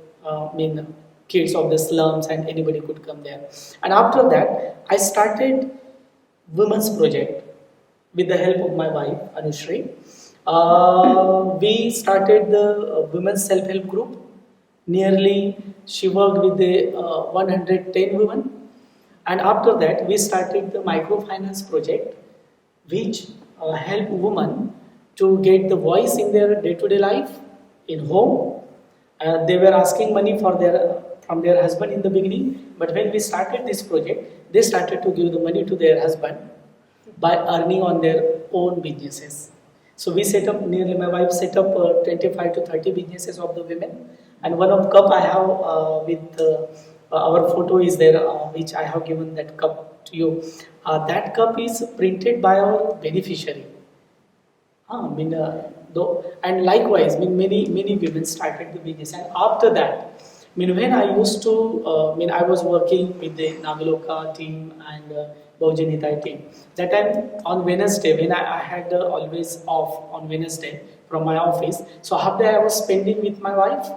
kids of the slums, and anybody could come there. And after that, I started women's project with the help of my wife, Anushri. We started the women's self-help group. Nearly, she worked with the 110 women. And after that, we started the microfinance project, which help women to get the voice in their day-to-day life, in home. They were asking money from their husband in the beginning, but when we started this project, they started to give the money to their husband by earning on their own businesses. So we set up, nearly my wife set up 25 to 30 businesses of the women, and one of cup I have with our photo is there, which I have given that cup to you. That cup is printed by our beneficiary. And likewise, many women started the business, and after that, when I used to, I was working with the Nagaloka team and Bahujani Hitai team. That time on Wednesday, when I had always off on Wednesday from my office, so half day I was spending with my wife,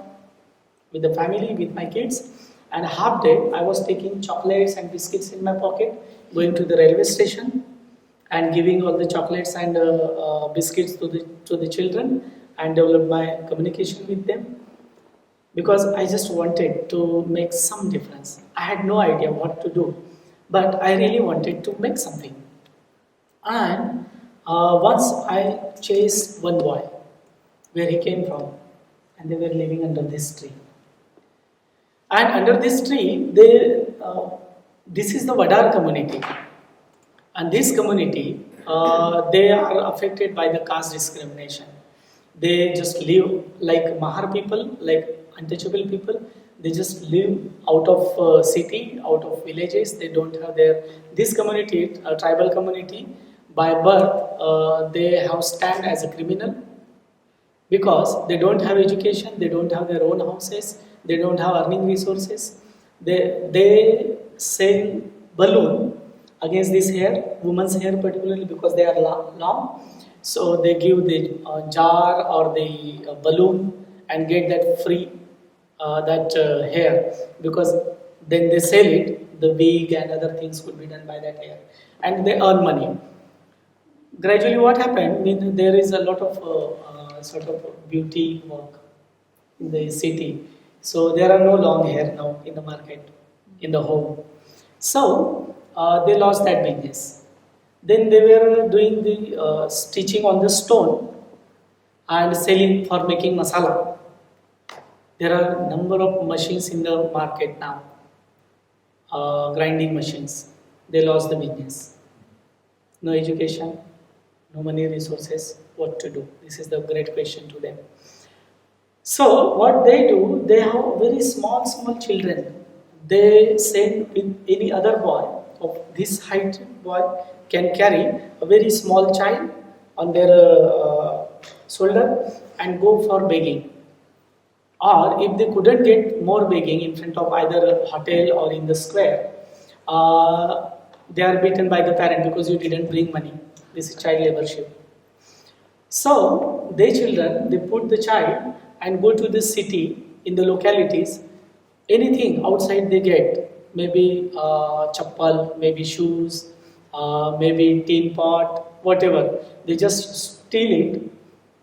with the family, with my kids, and half day I was taking chocolates and biscuits in my pocket, going to the railway station and giving all the chocolates and biscuits to the children, and develop my communication with them, because I just wanted to make some difference. I had no idea what to do, but I really wanted to make something. And once I chased one boy, where he came from, and they were living under this tree. And under this tree, this is the Vadar community. And this community, they are affected by the caste discrimination. They just live like Mahar people, like untouchable people. They just live out of city, out of villages. They don't have this community, a tribal community, by birth, they have stand as a criminal, because they don't have education, they don't have their own houses, they don't have earning resources. They sell balloon against this hair, women's hair particularly, because they are long. So they give the jar or the balloon and get that free hair, because then they sell it, the wig and other things could be done by that hair, and they earn money. Gradually what happened, there is a lot of sort of beauty work in the city, so there are no long hair now in the market, in the home. So they lost that business. Then they were doing the stitching on the stone and selling for making masala. There are a number of machines in the market now, grinding machines. They lost the business. No education, no money resources, what to do? This is the great question to them. So what they do, they have very small children. They send with any other boy of this height boy can carry a very small child on their shoulder and go for begging. Or if they couldn't get more begging in front of either a hotel or in the square, they are beaten by the parent because you didn't bring money. This is child laborship. So they children, they put the child and go to the city, in the localities, anything outside they get, maybe chappal, maybe shoes, maybe tin pot, whatever. They just steal it,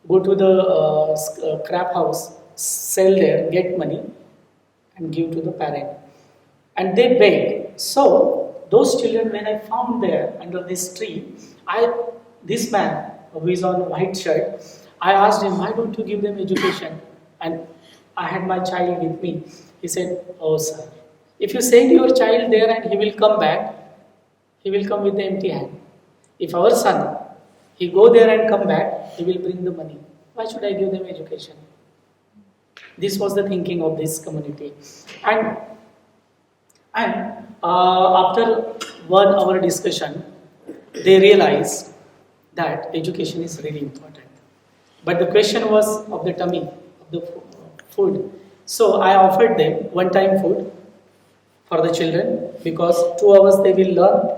go to the crap house, sell there, get money and give to the parent. And they beg. So those children, when I found there under this tree, this man who is on white shirt, I asked him, why don't you give them education? And I had my child with me. He said, oh sir, if you send your child there and he will come back, he will come with the empty hand. If our son, he go there and come back, he will bring the money. Why should I give them education? This was the thinking of this community. And after 1 hour discussion, they realized that education is really important. But the question was of the tummy, of the food. So I offered them one-time food for the children, because 2 hours they will learn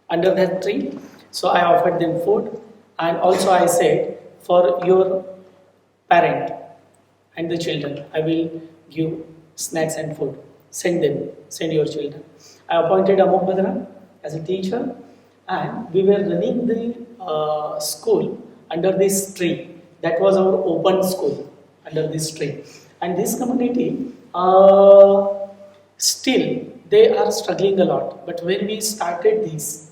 under that tree. So I offered them food, and also I said, for your parent and the children, I will give snacks and food. Send them, send your children. I appointed Amok as a teacher, and we were running the school under this tree. That was our open school under this tree. And this community, still, they are struggling a lot. But when we started this,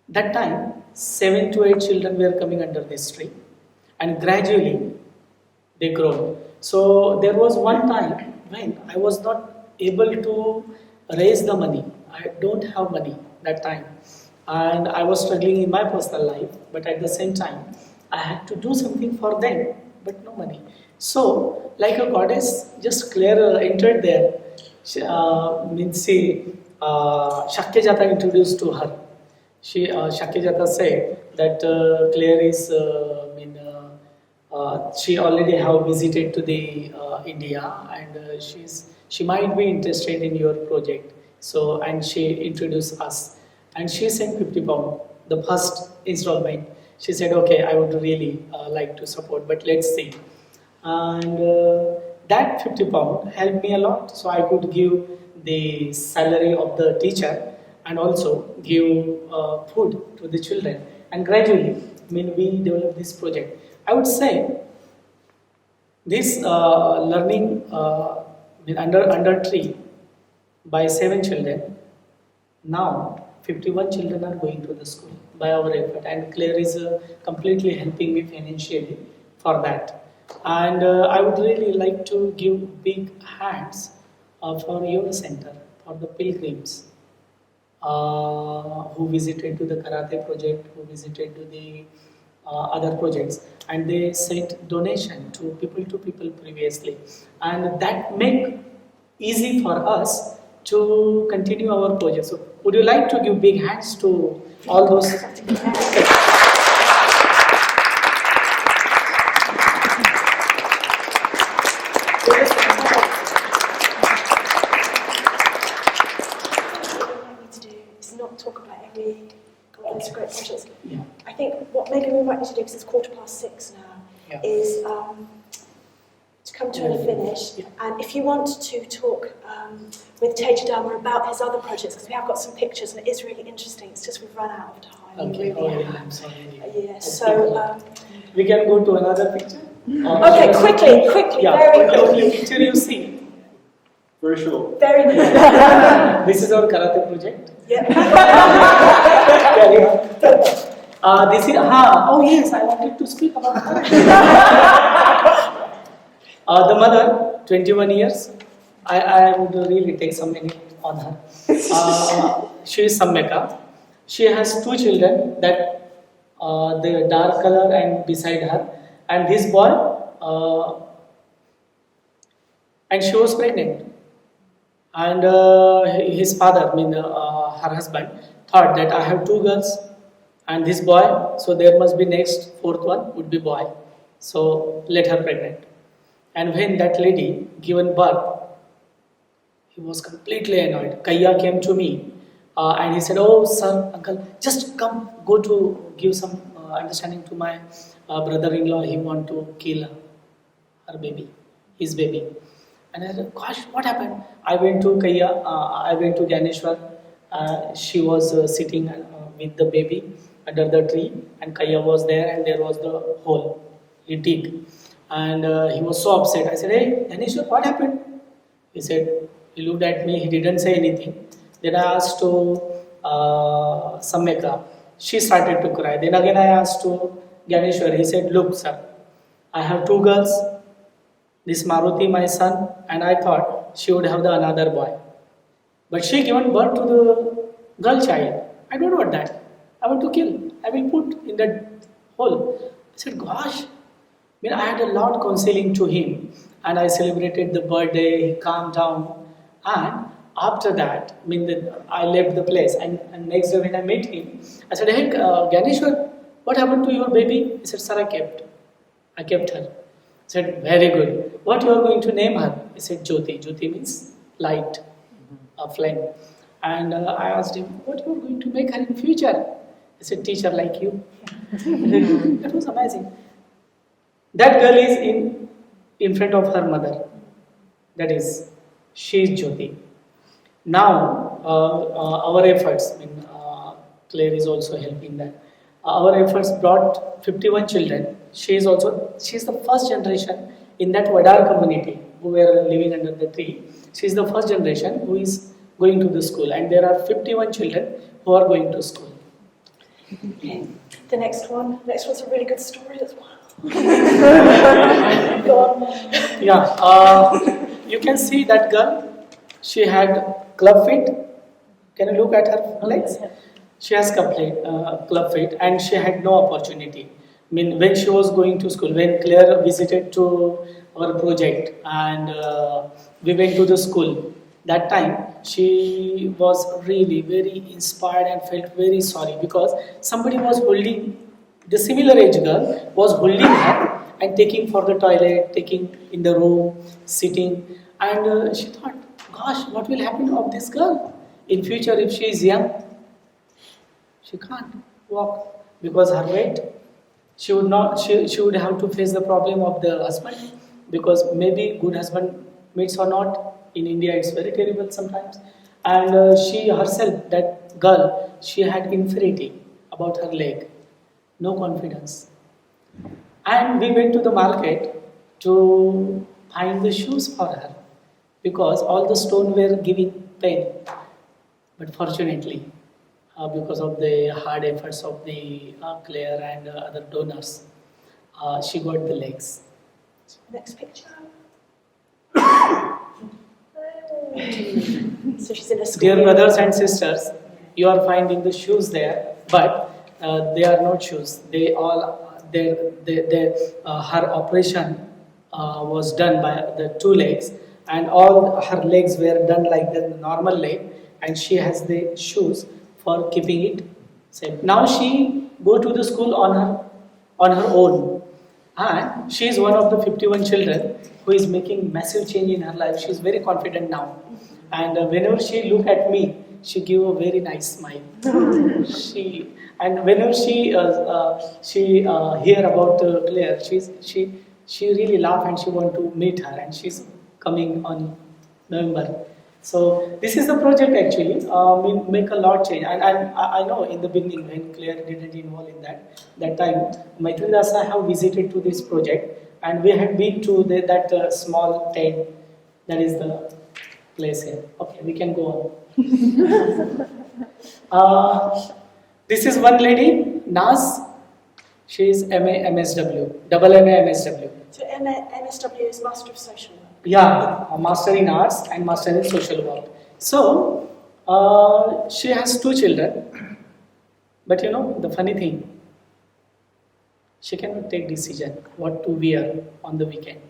that time, 7 to 8 children were coming under this tree. And gradually, they grow. So there was one time when I was not able to raise the money. I don't have money that time. And I was struggling in my personal life. But at the same time, I had to do something for them, but no money. So, like a goddess, just Claire entered there. Shakyajata introduced to her. Shakyajata said that Claire is, she already have visited to the India, and she might be interested in your project. So, and she introduced us, and she sent 50 pound, the first installment. She said, okay, I would really like to support, but let's see. And that 50 pound helped me a lot, so I could give the salary of the teacher and also give food to the children. And gradually, we developed this project. I would say this learning under tree by 7 children, now 51 children are going to the school by our effort, and Claire is completely helping me financially for that. And I would really like to give big hands for your center, for the pilgrims who visited to the karate project, who visited to the other projects, and they sent donation to people previously, and that make easy for us to continue our project. So would you like to give big hands to all those? It's great projects. Yeah. I think what maybe we might need to do, because it's 6:15 now, Yeah. is to come to a finish. Yeah. And if you want to talk with Tejadhamma about his other projects, because we have got some pictures and it is really interesting, it's just we've run out of time. Okay. We really Yeah, have. I'm sorry. Yeah, so... we can go to another picture. Okay, quickly, Yeah, very only quickly. picture you see. Very short. Very quickly. This is our karate project. Yeah. Carry on. This is oh yes, I wanted to speak about her. The mother, 21 years. I would really take some minute on her. She is Sammeka. She has 2 children, that the dark color and beside her, and this boy, and she was pregnant. And his father, her husband, thought that I have 2 girls and this boy, so there must be next 4th one would be boy. So let her pregnant. And when that lady given birth, he was completely annoyed. Kaya came to me and he said, "Oh sir, uncle, just come, go to give some understanding to my brother-in-law. He want to kill her baby, his baby." And I said, "Gosh, what happened?" I went to Kaya, I went to Ganeshwar. She was sitting with the baby under the tree, and Kaya was there, and there was the hole he dig. And he was so upset. I said, "Hey, Ganeshwar, what happened?" He said, he looked at me, he didn't say anything. Then I asked to Sammeka. She started to cry. Then again I asked to Ganeshwar. He said, "Look, sir, I have 2 girls. This Maruti, my son, and I thought she would have the another boy. But she given birth to the girl child. I don't want that. I want to kill. I will put in that hole." I said, "Gosh." I had a lot counseling to him, and I celebrated the birthday. He calmed down, and after that, I left the place. And next day when I met him, I said, "Hey, Ganeshwar, what happened to your baby?" He said, "Sir, I kept her." I said, "Very good. What you are going to name her?" He said, "Jyoti." Jyoti means light, a flame. And I asked him, "What you are going to make her in future?" He said, "Teacher like you." That was amazing. That girl is in front of her mother. That is She is Jyoti. Now, our efforts, Claire is also helping that. Our efforts brought 51 children. She is the first generation in that Vadar community who were living under the tree. She is the first generation who is going to the school, and there are 51 children who are going to school. Okay. The next one's a really good story as well. Go on. Yeah, you can see that girl. She had club feet. Can you look at her legs? She has club feet, and she had no opportunity. When she was going to school, when Claire visited to our project, and we went to the school, that time she was really very inspired and felt very sorry because somebody was holding, the similar age girl was holding her and taking for the toilet, taking in the room, sitting, and she thought, gosh, what will happen of this girl in future if she is young? She can't walk because her weight. She would have to face the problem of the husband, because maybe good husband meets or not. In India, it's very terrible sometimes. And she herself, that girl, she had inferiority about her leg, no confidence. And we went to the market to find the shoes for her, because all the stone were giving pain. But fortunately, because of the hard efforts of the Claire and other donors, she got the legs. Next picture. So she's in a school. Dear brothers and sisters, you are finding the shoes there, but they are not shoes. Her operation was done by the 2 legs, and all her legs were done like the normal leg, and she has the shoes for keeping it safe. Now she go to the school on her own, and she is one of the 51 children who is making massive change in her life. She is very confident now, and whenever she look at me, she give a very nice smile. Whenever she hear about Claire, she really laugh and she want to meet her, and she's coming on November. So this is the project actually. We make a lot change, and I know in the beginning when Claire didn't involve in that time, Maitri Dasa have visited to this project, and we had been to that small tent. That is the place here. Okay, we can go on. This is one lady, Naz. She is MSW, double MSW. So MSW is Master of Social Work. Yeah, a Master in Arts and Master in Social Work. So, she has 2 children, but the funny thing, she cannot take decision what to wear on the weekend.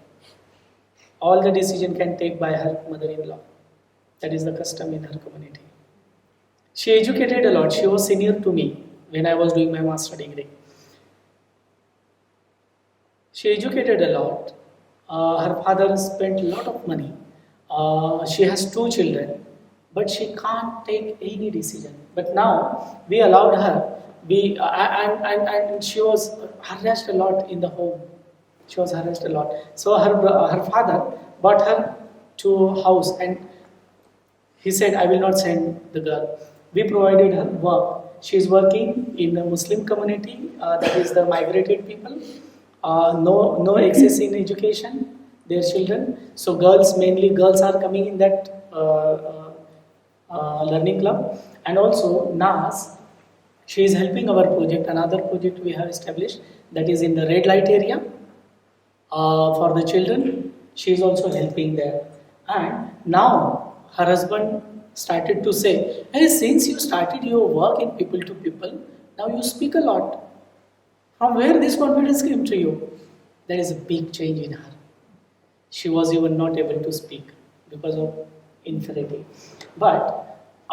All the decision can take by her mother-in-law. That is the custom in her community. She educated a lot. She was senior to me when I was doing my master degree. She educated a lot. Her father spent a lot of money. She has 2 children, but she can't take any decision. But now we allowed her. And she was harassed a lot in the home. She was harassed a lot. So her father brought her to a house, and he said, "I will not send the girl." We provided her work. She is working in the Muslim community. That is the migrated people. No access in education, their children. So mainly girls are coming in that learning club. And also Naz, she is helping our project, another project we have established, that is in the red light area for the children. She is also helping there. And now her husband started to say, "Hey, since you started your work in people to people, now you speak a lot. From where this confidence came to you?" There is a big change in her. She was even not able to speak because of inferiority. But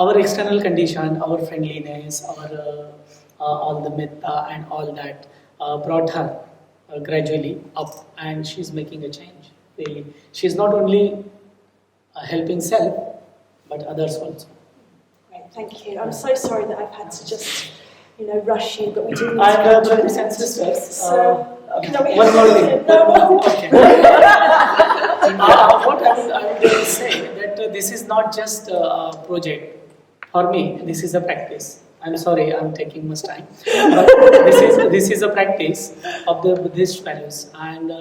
our external condition, our friendliness, our all the Metta and all that brought her gradually up, and she's making a change. Really, she's not only helping self, but others also. Great, thank you. I'm so sorry that I've had to just, rush you, but we do need And to go to brothers it. and sisters, So, one more thing. No. Okay. What I would say that this is not just a project. For me, this is a practice. I'm sorry, I'm taking much time. But this is a practice of the Buddhist values. And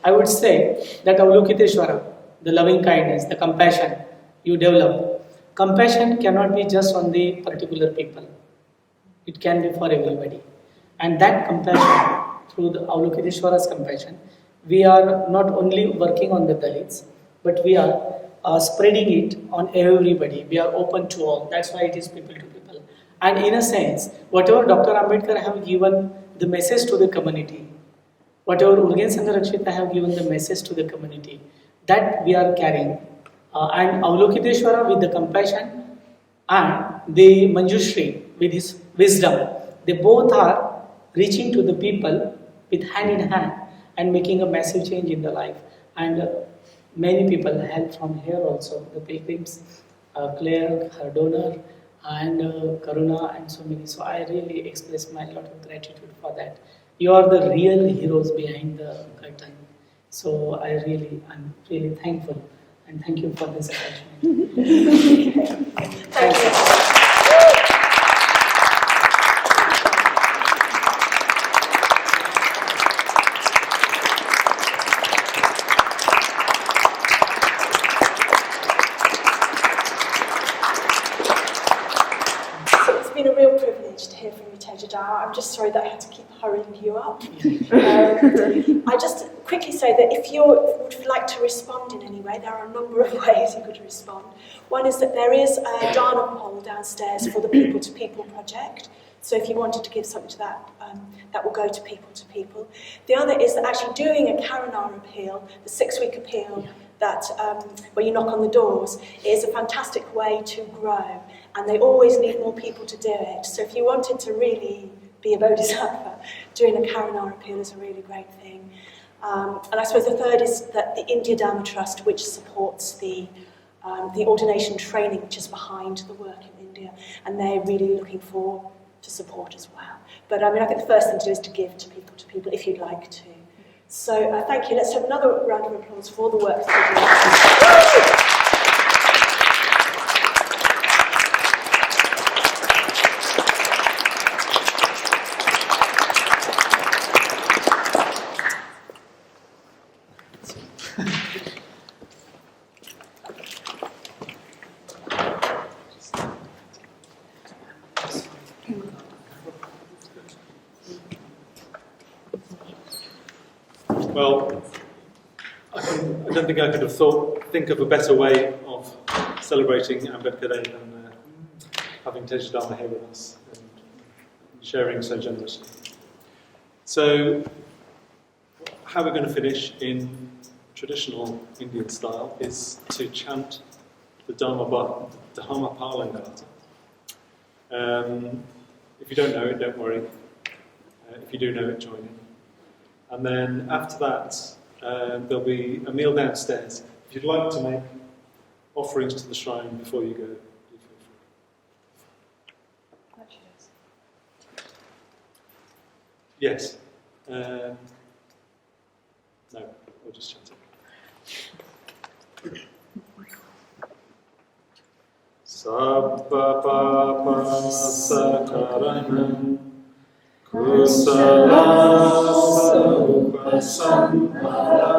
I would say that Avalokiteshvara, the loving kindness, the compassion you develop. Compassion cannot be just on the particular people. It can be for everybody. And that compassion, through the Avalokiteshvara's compassion, we are not only working on the Dalits, but we are spreading it on everybody. We are open to all. That's why it is people to people. And in a sense, whatever Dr. Ambedkar have given the message to the community, whatever Urgen Sangharakshita have given the message to the community, that we are carrying. And Avalokiteshvara with the compassion and the Manjushri with his wisdom, they both are reaching to the people with hand in hand and making a massive change in their life. And many people help from here also, the pilgrims, Claire, her donor, and Karuna, and so many. So I really express my lot of gratitude for that. You are the real heroes behind the curtain. So I'm really thankful, and thank you for this opportunity. Thank you. I'm just sorry that I had to keep hurrying you up. I just quickly say that if you would like to respond in any way, there are a number of ways you could respond. One is that there is a Dharma poll downstairs for the People to People project. So if you wanted to give something to that, that will go to People to People. The other is that actually doing a Karanar appeal, the 6-week appeal, that where you knock on the doors, is a fantastic way to grow. And they always need more people to do it. So if you wanted to really be a Bodhisattva, doing a Karanar appeal is a really great thing. And I suppose the third is that the India Dharma Trust, which supports the ordination training, which is behind the work in India, and they're really looking for to support as well. But I mean, I think the first thing to do is to give to people if you'd like to. So thank you. Let's have another round of applause for the work that you're doing. Well, I don't think I could have think of a better way of celebrating Ambedkar Day than having Tejadhamma here with us and sharing so generously. So, how we're going to finish in traditional Indian style is to chant the Dharma Palangata. If you don't know it, don't worry. If you do know it, join in. And then after that, there'll be a meal downstairs. If you'd like to make offerings to the shrine before you go, do feel free. Yes. No, we'll just chant it. Sabba papa sakaranam Kusalasa upasampada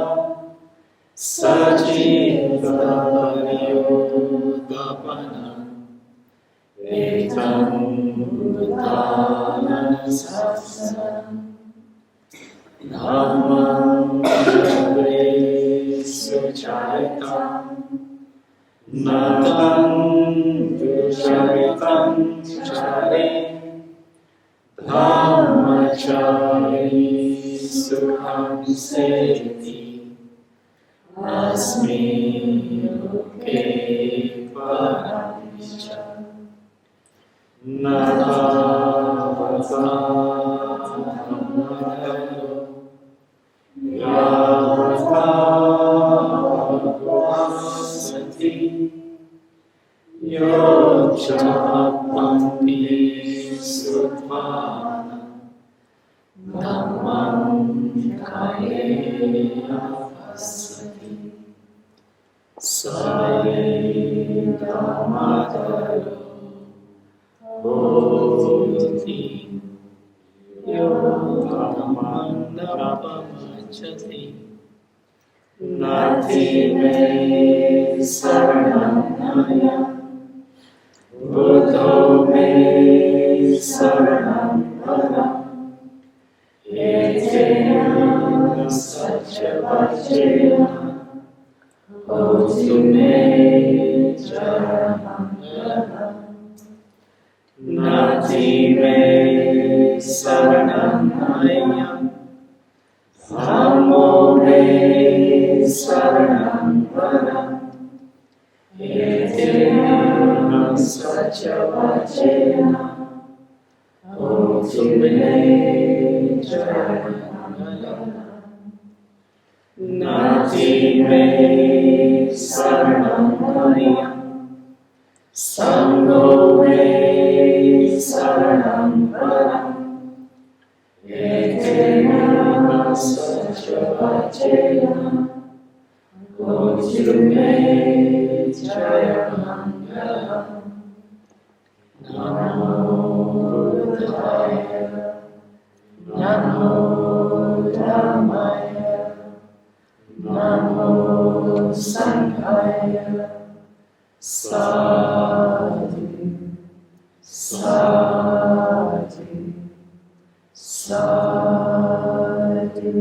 sajita pariyodapana etam buddhana sasana dhammam jave sucharitam natam ducharitam chare Dharmachari sukham seti asmi loke paramcha natavatammadaro yavatavarvasati yochapampi Sutmana Dhammam Kayena Pasati. Sai Damadaro Hoti Yo Dhammapamacchati Nati Me Saranam Naya Buddho Me Saranam Vara Etena Satchavacena Hotu Me Jayamangala Nati Me Saranam Naya Dhammo Me Saranam Vara Etena Satchavacena Hotu Me Jayamangala Nati Me Saranam Naya Sangho Me Saranam Vara Etena Satchavacena Hotu Me Jayamangala Namo Buddhaya Namo Dhammaya Namo Sanghaya Sadhu Sadhu Sadhu.